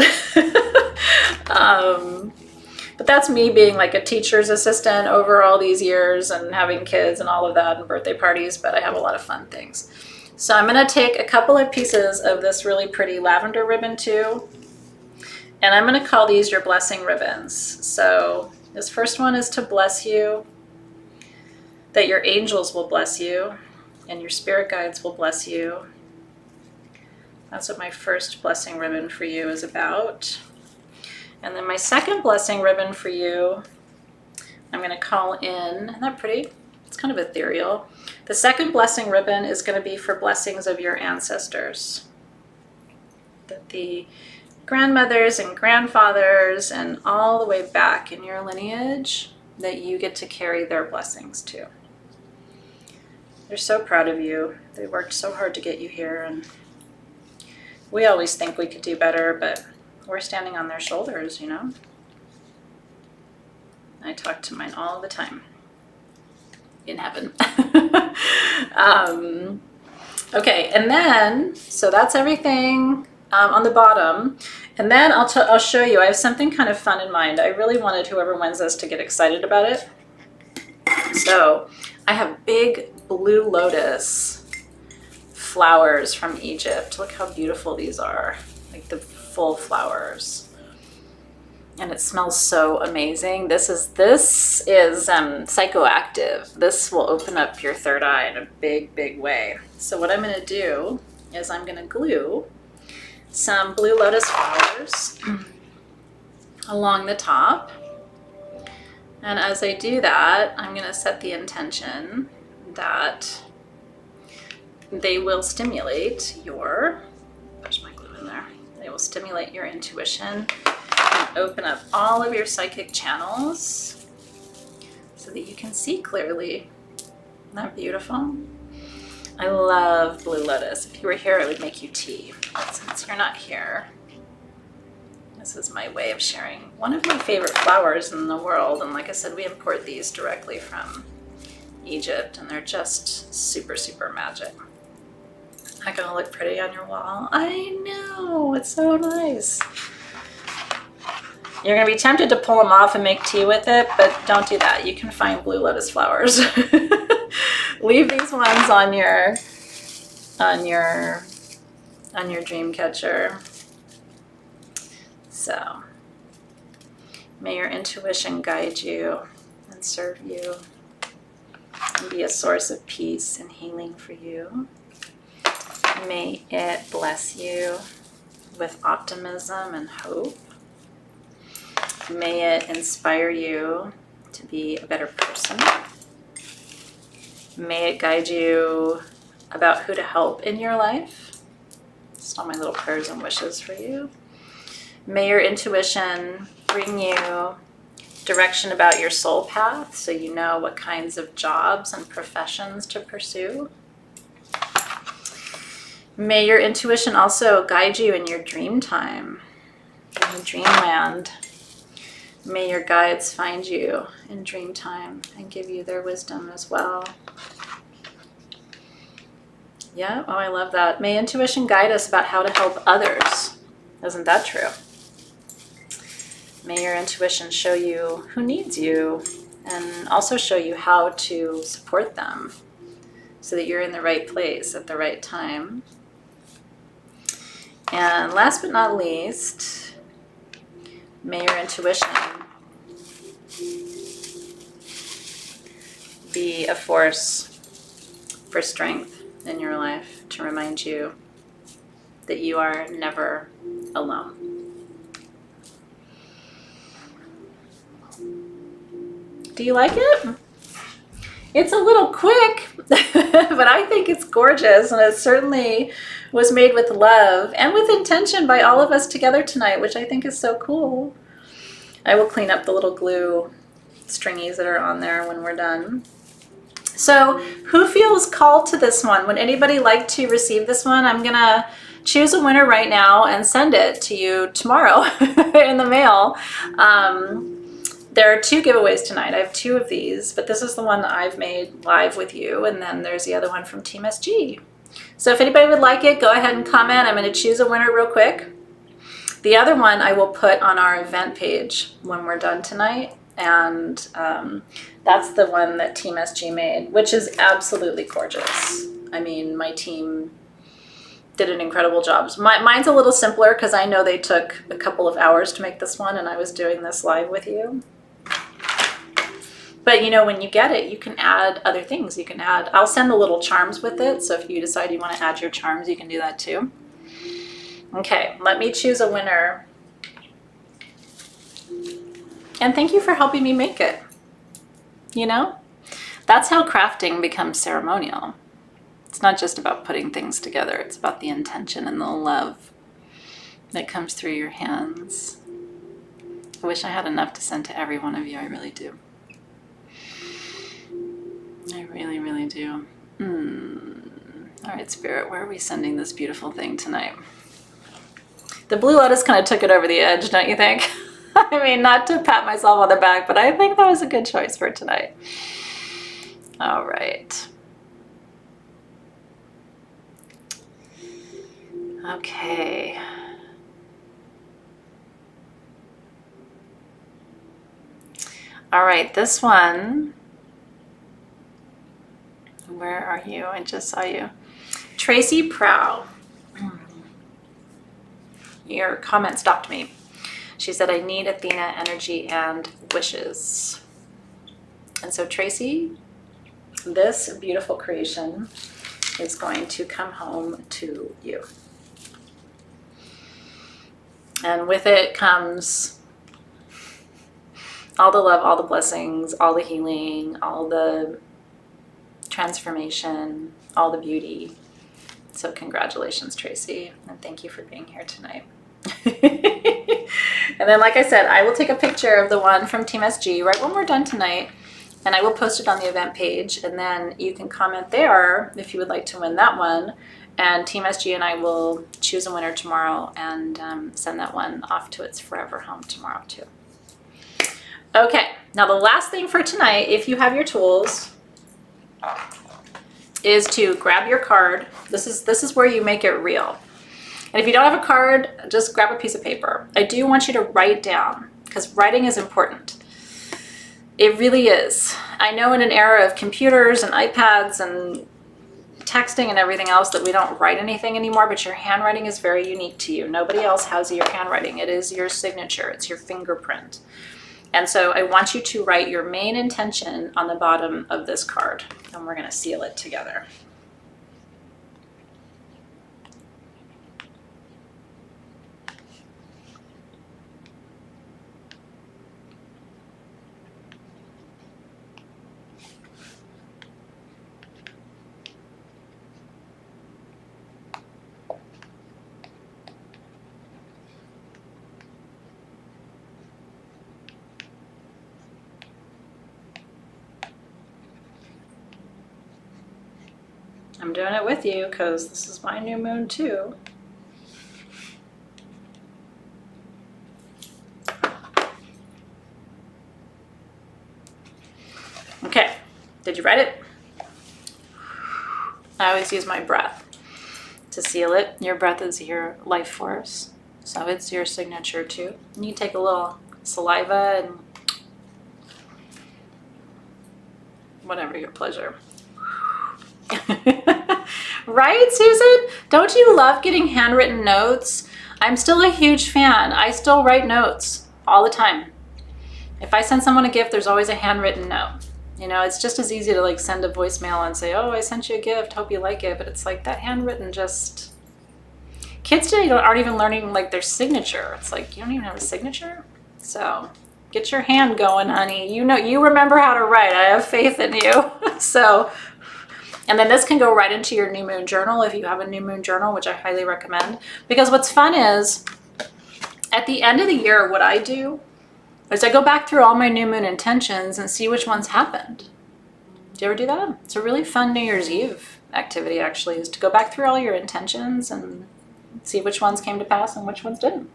But that's me being like a teacher's assistant over all these years and having kids and all of that and birthday parties, but I have a lot of fun things. So I'm going to take a couple of pieces of this really pretty lavender ribbon too, and I'm going to call these your blessing ribbons. So this first one is to bless you, that your angels will bless you and your spirit guides will bless you. That's what my first blessing ribbon for you is about. And then my second blessing ribbon for you, I'm going to call in, isn't that pretty? It's kind of ethereal. The second blessing ribbon is going to be for blessings of your ancestors. That the grandmothers and grandfathers and all the way back in your lineage, that you get to carry their blessings too. They're so proud of you. They worked so hard to get you here, and we always think we could do better, but we're standing on their shoulders, you know? I talk to mine all the time in heaven. Okay, and then, so that's everything on the bottom. And then I'll show you, I have something kind of fun in mind. I really wanted whoever wins this to get excited about it. So I have big blue lotus flowers from Egypt. Look how beautiful these are, like the full flowers. And it smells so amazing. This is psychoactive. This will open up your third eye in a big, big way. So what I'm going to do is I'm going to glue some blue lotus flowers along the top. And as I do that, I'm going to set the intention that they will stimulate your, there's my glue in there. They will stimulate your intuition and open up all of your psychic channels so that you can see clearly. Isn't that beautiful? I love blue lotus. If you were here, I would make you tea. But since you're not here, this is my way of sharing one of my favorite flowers in the world. And like I said, we import these directly from Egypt, and they're just super, super magic. Not gonna look pretty on your wall? I know, it's so nice. You're gonna be tempted to pull them off and make tea with it, but don't do that. You can find blue lotus flowers. Leave these ones on your dream catcher. So may your intuition guide you and serve you and be a source of peace and healing for you. May it bless you with optimism and hope. May it inspire you to be a better person. May it guide you about who to help in your life. Just all my little prayers and wishes for you. May your intuition bring you direction about your soul path so you know what kinds of jobs and professions to pursue. May your intuition also guide you in your dream time, in the dreamland. May your guides find you in dream time and give you their wisdom as well. Yeah, oh, I love that. May intuition guide us about how to help others. Isn't that true? May your intuition show you who needs you and also show you how to support them so that you're in the right place at the right time. And last but not least, may your intuition be a force for strength in your life to remind you that you are never alone. Do you like it? It's a little quick, but I think it's gorgeous, and it certainly was made with love and with intention by all of us together tonight, which I think is so cool. I will clean up the little glue stringies that are on there when we're done. So who feels called to this one? Would anybody like to receive this one? I'm gonna choose a winner right now and send it to you tomorrow in the mail. There are 2 giveaways tonight. I have 2 of these, but this is the one that I've made live with you, and then there's the other one from Team SG. So if anybody would like it, go ahead and comment. I'm going to choose a winner real quick. The other one I will put on our event page when we're done tonight, and that's the one that Team SG made, which is absolutely gorgeous. I mean, my team did an incredible job. Mine's a little simpler because I know they took a couple of hours to make this one, and I was doing this live with you. But you know, when you get it, you can add other things. You can add, I'll send the little charms with it. So if you decide you want to add your charms, you can do that too. Okay, let me choose a winner. And thank you for helping me make it. You know, that's how crafting becomes ceremonial. It's not just about putting things together. It's about the intention and the love that comes through your hands. I wish I had enough to send to every one of you. I really do. I really, really do. All right, Spirit, where are we sending this beautiful thing tonight? The Blue Lotus kind of took it over the edge, don't you think? I mean, not to pat myself on the back, but I think that was a good choice for tonight. All right. Okay. All right, this one. Where are you? I just saw you. Tracy Prow. Your comment stopped me. She said, I need Athena energy and wishes. And so Tracy, this beautiful creation is going to come home to you. And with it comes all the love, all the blessings, all the healing, all the transformation, all the beauty. So congratulations, Tracy, and thank you for being here tonight. And then, like I said, I will take a picture of the one from Team SG right when we're done tonight, and I will post it on the event page, and then you can comment there if you would like to win that one, and Team SG and I will choose a winner tomorrow and send that one off to its forever home tomorrow too. Okay, now the last thing for tonight, if you have your tools, is to grab your card. This is where you make it real. And if you don't have a card, just grab a piece of paper. I do want you to write down, because writing is important. It really is. I know in an era of computers and iPads and texting and everything else that we don't write anything anymore, but your handwriting is very unique to you. Nobody else has your handwriting. It is your signature. It's your fingerprint. And so I want you to write your main intention on the bottom of this card, and we're going to seal it together. I'm doing it with you because this is my new moon too. Did you write it? I always use my breath to seal it. Your breath is your life force, so it's your signature too. And you take a little saliva and whatever your pleasure. Right, Susan? Don't you love getting handwritten notes? I'm still a huge fan. I still write notes all the time. If I send someone a gift, there's always a handwritten note. You know, it's just as easy to like send a voicemail and say, oh, I sent you a gift, hope you like it. But it's like that handwritten just... Kids today aren't even learning like their signature. It's like, you don't even have a signature? So get your hand going, honey. You know, you remember how to write. I have faith in you. So, and then this can go right into your new moon journal if you have a new moon journal, which I highly recommend. Because what's fun is at the end of the year, what I do is I go back through all my new moon intentions and see which ones happened. Do you ever do that? It's a really fun New Year's Eve activity, actually, is to go back through all your intentions and see which ones came to pass and which ones didn't.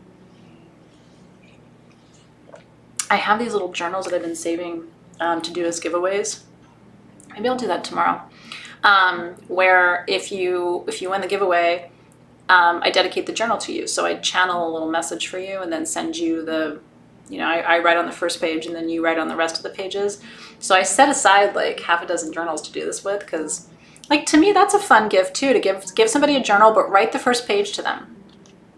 I have these little journals that I've been saving to do as giveaways. Maybe I'll do that tomorrow. Where if you win the giveaway, I dedicate the journal to you. So I channel a little message for you and then send you the, you know, I write on the first page and then you write on the rest of the pages. So I set aside like half a dozen journals to do this with, because like to me that's a fun gift too, to give somebody a journal, but write the first page to them.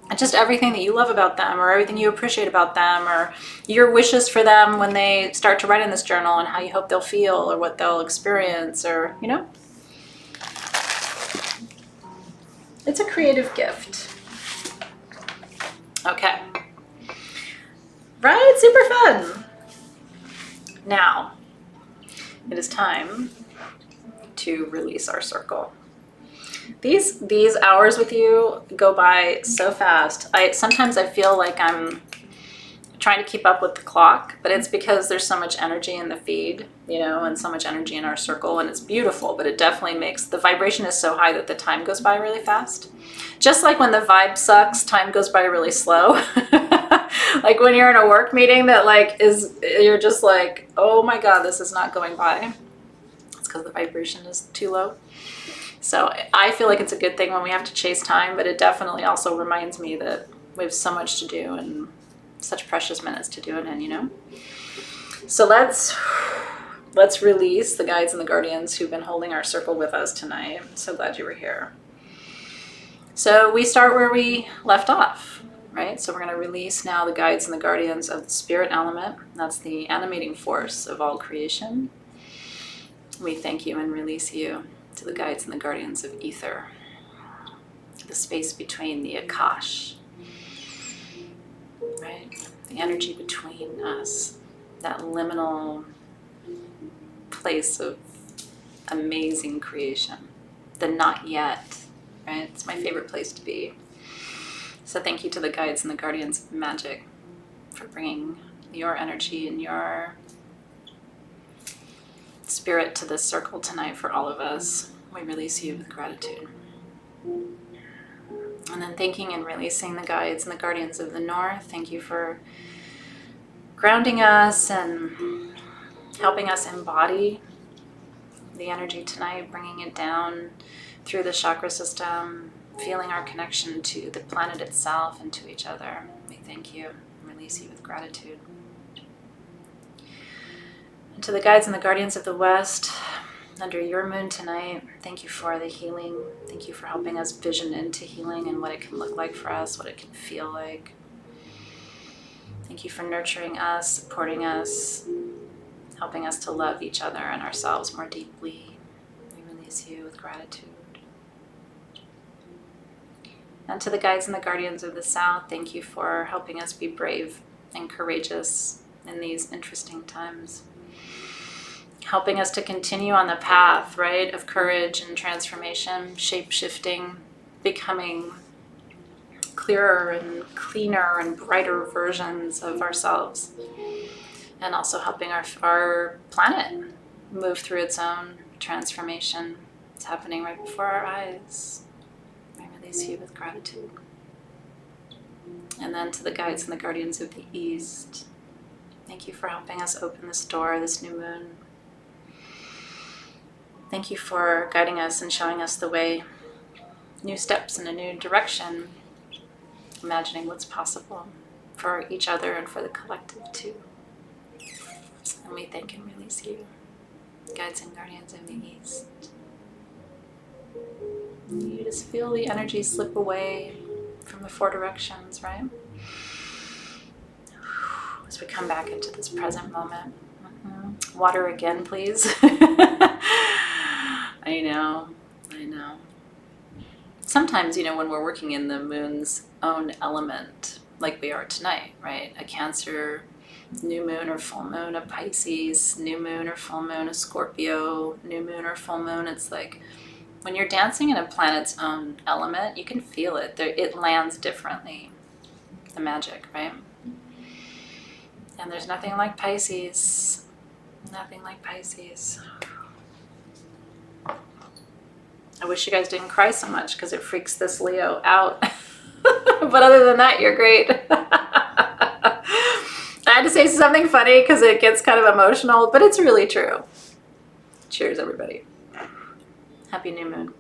And just everything that you love about them or everything you appreciate about them or your wishes for them when they start to write in this journal and how you hope they'll feel or what they'll experience, or, you know. It's a creative gift. Okay. Right? Super fun. Now, it is time to release our circle. These hours with you go by so fast. Sometimes I feel like I'm trying to keep up with the clock, but it's because there's so much energy in the feed, you know, and so much energy in our circle, and it's beautiful, but it definitely makes, the vibration is so high that the time goes by really fast. Just like when the vibe sucks, time goes by really slow. Like when you're in a work meeting that like you're just like, oh my God, this is not going by. It's because the vibration is too low. So I feel like it's a good thing when we have to chase time, but it definitely also reminds me that we have so much to do and such precious minutes to do it in, you know? So let's release the guides and the guardians who've been holding our circle with us tonight. I'm so glad you were here. So we start where we left off, right? So we're going to release now the guides and the guardians of the spirit element. That's the animating force of all creation. We thank you and release you to the guides and the guardians of ether, the space between the Akash, right? The energy between us, that liminal place of amazing creation, the not yet, right? It's my favorite place to be. So thank you to the guides and the guardians of magic for bringing your energy and your spirit to this circle tonight for all of us. We release you with gratitude. And then thanking and releasing the guides and the guardians of the north. Thank you for grounding us and helping us embody the energy tonight, bringing it down through the chakra system, feeling our connection to the planet itself and to each other. We thank you and release you with gratitude. And to the guides and the guardians of the west, under your moon tonight, thank you for the healing. Thank you for helping us vision into healing and what it can look like for us, what it can feel like. Thank you for nurturing us, supporting us, helping us to love each other and ourselves more deeply. We release you with gratitude. And to the guides and the guardians of the south, thank you for helping us be brave and courageous in these interesting times. Helping us to continue on the path, right, of courage and transformation, shape-shifting, becoming clearer and cleaner and brighter versions of ourselves. And also helping our planet move through its own transformation. It's happening right before our eyes. I release you with gratitude. And then to the guides and the guardians of the east, thank you for helping us open this door, this new moon. Thank you for guiding us and showing us the way, new steps in a new direction, imagining what's possible for each other and for the collective too. And we thank and release you, guides and guardians of the East. You just feel the energy slip away from the four directions, right? As we come back into this present moment. Water again, please. I know. Sometimes, when we're working in the moon's own element, like we are tonight, right? A Cancer new moon or full moon, a Pisces new moon or full moon, a Scorpio new moon or full moon. It's like when you're dancing in a planet's own element, you can feel it. It lands differently. The magic, right? And there's nothing like Pisces. Nothing like Pisces. I wish you guys didn't cry so much because it freaks this Leo out. But other than that, you're great. I had to say something funny because it gets kind of emotional, but it's really true. Cheers, everybody. Happy new moon.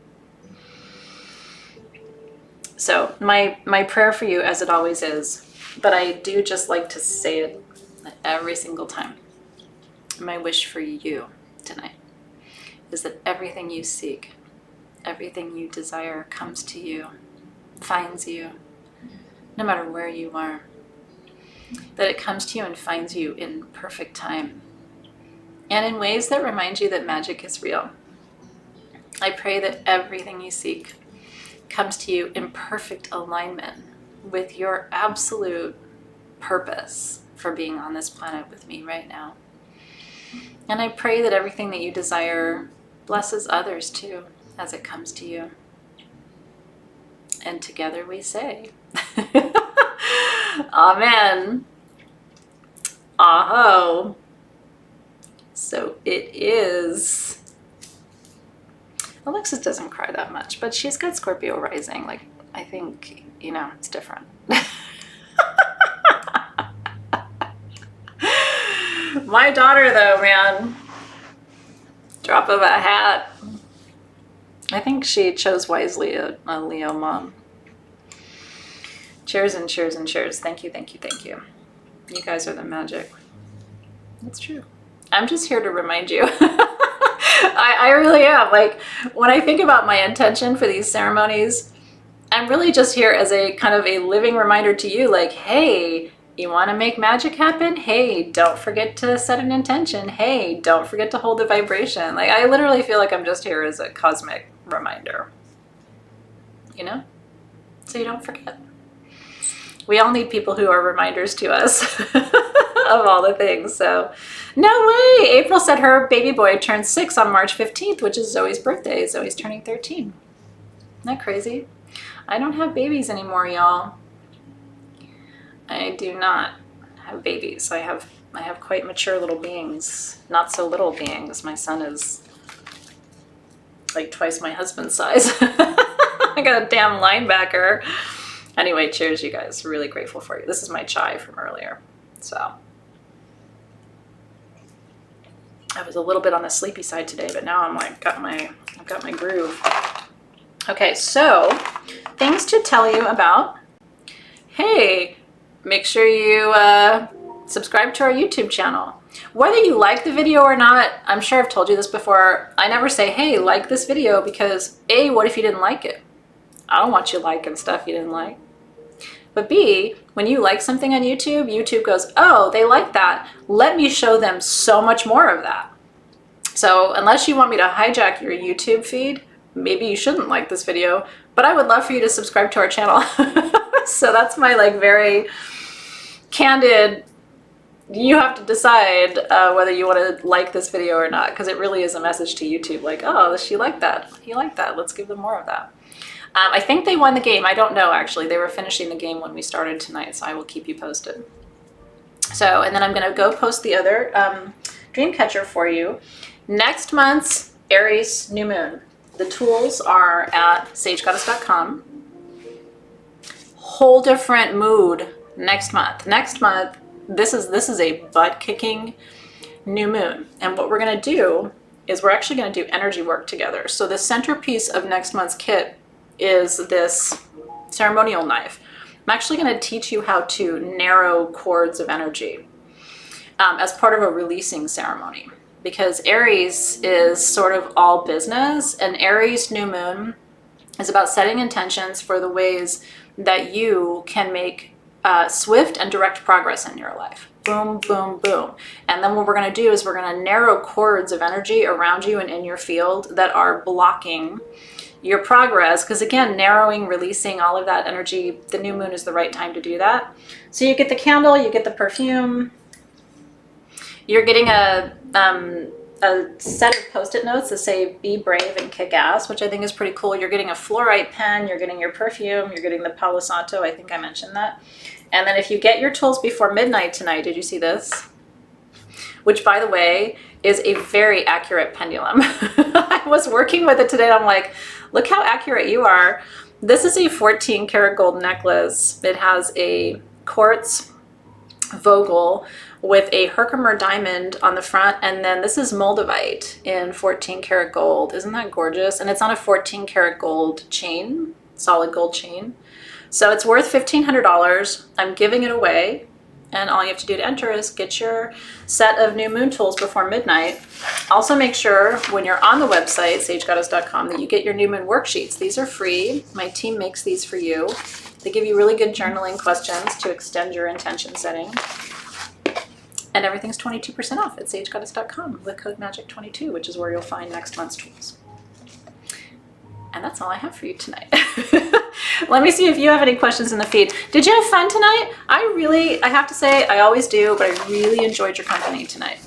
So my prayer for you, as it always is, but I do just like to say it every single time. My wish for you tonight is that everything you seek, everything you desire comes to you, finds you, no matter where you are. That it comes to you and finds you in perfect time and in ways that remind you that magic is real. I pray that everything you seek comes to you in perfect alignment with your absolute purpose for being on this planet with me right now. And I pray that everything that you desire blesses others too as it comes to you. And together we say, Amen. Aho. So it is. Alexis doesn't cry that much, but she's got Scorpio rising. Like, I think, it's different. My daughter, though, man, drop of a hat. I think she chose wisely, a Leo mom. Cheers and cheers and cheers. Thank you, thank you, thank you. You guys are the magic. That's true. I'm just here to remind you. I really am. Like, when I think about my intention for these ceremonies, I'm really just here as a kind of a living reminder to you, like, hey, you want to make magic happen? Hey, don't forget to set an intention. Hey, don't forget to hold the vibration. Like, I literally feel like I'm just here as a cosmic reminder, so you don't forget. We all need people who are reminders to us of all the things. So, no way. April said her baby boy turned 6 on March 15th, which is Zoe's birthday. Zoe's turning 13. Isn't that crazy? I don't have babies anymore, y'all. I do not have babies. I have quite mature little beings. Not so little beings. My son is like twice my husband's size. I got a damn linebacker. Anyway, cheers, you guys. Really grateful for you. This is my chai from earlier. So I was a little bit on the sleepy side today, but now I'm like I've got my groove. Okay, so things to tell you about. Hey, make sure you subscribe to our YouTube channel. Whether you like the video or not, I'm sure I've told you this before, I never say, hey, like this video, because A, what if you didn't like it? I don't want you liking stuff you didn't like. But B, when you like something on YouTube, YouTube goes, oh, they like that. Let me show them so much more of that. So unless you want me to hijack your YouTube feed, maybe you shouldn't like this video, but I would love for you to subscribe to our channel. So that's my very candid, you have to decide whether you want to like this video or not, because it really is a message to YouTube, like, oh, she liked that. He liked that. Let's give them more of that. I think they won the game. I don't know, actually. They were finishing the game when we started tonight, so I will keep you posted. So, and then I'm going to go post the other dream catcher for you. Next month's Aries new moon. The tools are at sagegoddess.com. Whole different mood next month. Next month, this is a butt-kicking new moon. And what we're going to do is we're actually going to do energy work together. So the centerpiece of next month's kit is this ceremonial knife. I'm actually going to teach you how to narrow cords of energy as part of a releasing ceremony, because Aries is sort of all business, and Aries new moon is about setting intentions for the ways that you can make swift and direct progress in your life. Boom, boom, boom. And then what we're going to do is we're going to narrow cords of energy around you and in your field that are blocking your progress. Because again, narrowing, releasing all of that energy, the new moon is the right time to do that. So you get the candle, you get the perfume, you're getting a set of Post-it notes that say be brave and kick ass, which I think is pretty cool. You're getting a fluorite pen, you're getting your perfume, you're getting the Palo Santo, I think I mentioned that. And then if you get your tools before midnight tonight, did you see this? Which, by the way, is a very accurate pendulum. I was working with it today and I'm like, look how accurate you are. This is a 14 karat gold necklace. It has a quartz vogel with a Herkimer diamond on the front, and then this is moldavite in 14 karat gold. Isn't that gorgeous? And it's on a 14 karat gold chain, solid gold chain. So it's worth $1,500. I'm giving it away, and all you have to do to enter is get your set of new moon tools before midnight. Also make sure when you're on the website, sagegoddess.com, that you get your new moon worksheets. These are free. My team makes these for you. They give you really good journaling questions to extend your intention setting. And everything's 22% off at sagegoddess.com with code MAGIC22, which is where you'll find next month's tools. And that's all I have for you tonight. Let me see if you have any questions in the feed. Did you have fun tonight? I have to say, I always do, but I really enjoyed your company tonight.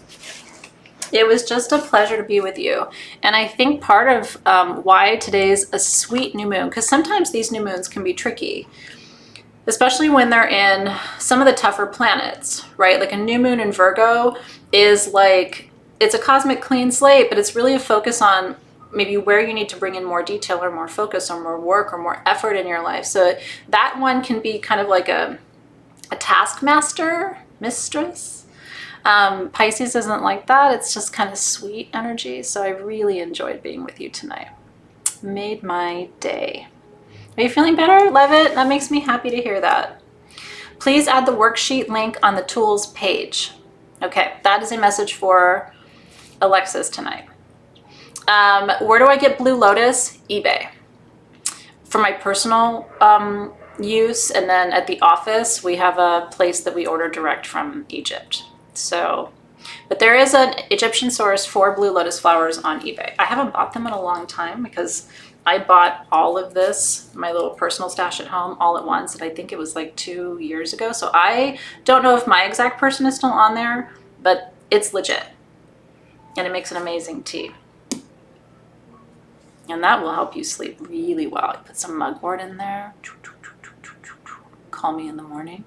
It was just a pleasure to be with you. And I think part of why today's a sweet new moon, because sometimes these new moons can be tricky, especially when they're in some of the tougher planets, right? Like a new moon in Virgo is like, it's a cosmic clean slate, but it's really a focus on maybe where you need to bring in more detail or more focus or more work or more effort in your life. So that one can be kind of like a taskmaster, mistress. Pisces isn't like that. It's just kind of sweet energy. So I really enjoyed being with you tonight. Made my day. Are you feeling better? Love it. That makes me happy to hear that. Please add the worksheet link on the tools page. Okay, that is a message for Alexis tonight. Where do I get Blue Lotus? eBay. For my personal use, and then at the office, we have a place that we order direct from Egypt. So, but there is an Egyptian source for Blue Lotus flowers on eBay. I haven't bought them in a long time because I bought all of this, my little personal stash at home, all at once, and I think it was like 2 years ago. So I don't know if my exact person is still on there, but it's legit. And it makes an amazing tea. And that will help you sleep really well. Put some mugwort in there. Call me in the morning.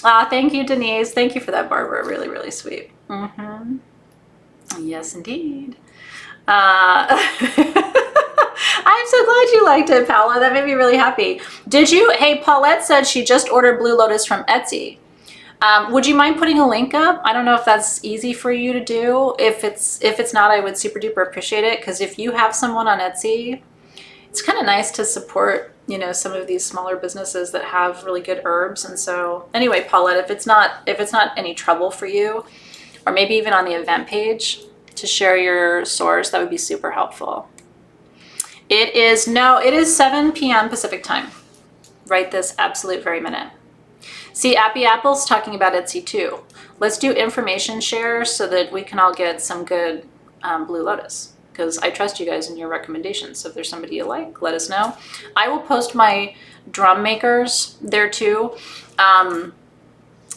Thank you, Denise. Thank you for that, Barbara. Really, really sweet. Yes, indeed. I'm so glad you liked it, Paula. That made me really happy. Did you? Hey, Paulette said she just ordered Blue Lotus from Etsy. Would you mind putting a link up? I don't know if that's easy for you to do. If it's not, I would super duper appreciate it, because if you have someone on Etsy, it's kind of nice to support, you know, some of these smaller businesses that have really good herbs. And so anyway, Paulette, if it's not any trouble for you, or maybe even on the event page to share your source, that would be super helpful. It is 7 p.m. Pacific time, right this absolute very minute. See, Appy Apple's talking about Etsy too. Let's do information share so that we can all get some good Blue Lotus, because I trust you guys in your recommendations. So if there's somebody you like, let us know. I will post my drum makers there too. I'm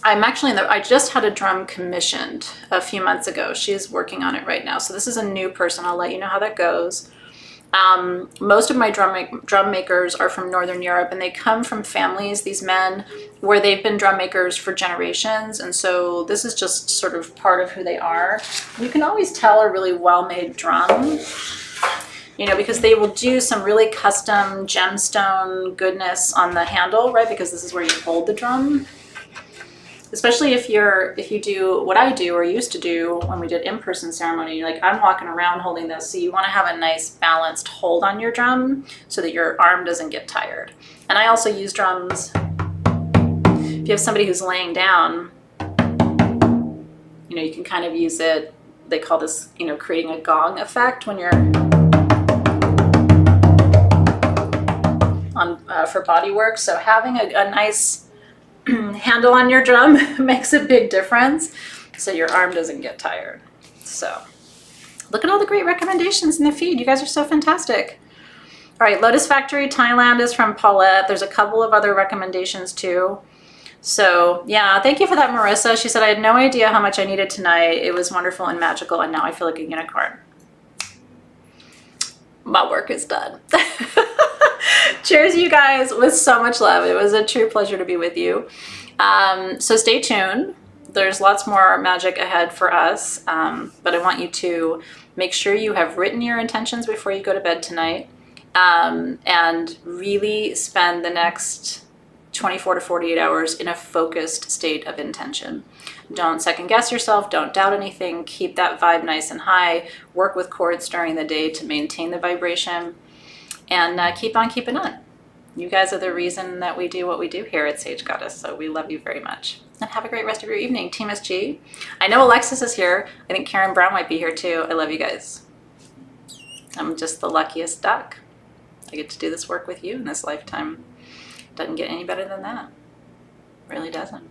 actually I just had a drum commissioned a few months ago. She's working on it right now. So this is a new person. I'll let you know how that goes. Most of my drum makers are from Northern Europe, and they come from families, these men, where they've been drum makers for generations. And so this is just sort of part of who they are. You can always tell a really well-made drum, you know, because they will do some really custom gemstone goodness on the handle, right? Because this is where you hold the drum. especially if you do what I do or used to do when we did in-person ceremony, like I'm walking around holding this. So you want to have a nice balanced hold on your drum so that your arm doesn't get tired. And I also use drums. If you have somebody who's laying down, you know, you can kind of use it. They call this, you know, creating a gong effect when you're on for body work. So having a nice handle on your drum makes a big difference, so your arm doesn't get tired. So look at all the great recommendations in the feed. You guys are so fantastic. All right, Lotus Factory Thailand is from Paulette. There's a couple of other recommendations too. So yeah, thank you for that, Marissa. She said, I had no idea how much I needed tonight. It was wonderful and magical, and now I feel like a unicorn. My work is done. Cheers, you guys, with so much love. It was a true pleasure to be with you. So stay tuned. There's lots more magic ahead for us, but I want you to make sure you have written your intentions before you go to bed tonight, and really spend the next 24 to 48 hours in a focused state of intention. Don't second guess yourself. Don't doubt anything. Keep that vibe nice and high. Work with chords during the day to maintain the vibration, and keep on keeping on. You guys are the reason that we do what we do here at Sage Goddess, so we love you very much. And have a great rest of your evening, Team SG. I know Alexis is here. I think Karen Brown might be here too. I love you guys. I'm just the luckiest duck. I get to do this work with you in this lifetime. Doesn't get any better than that. Really doesn't.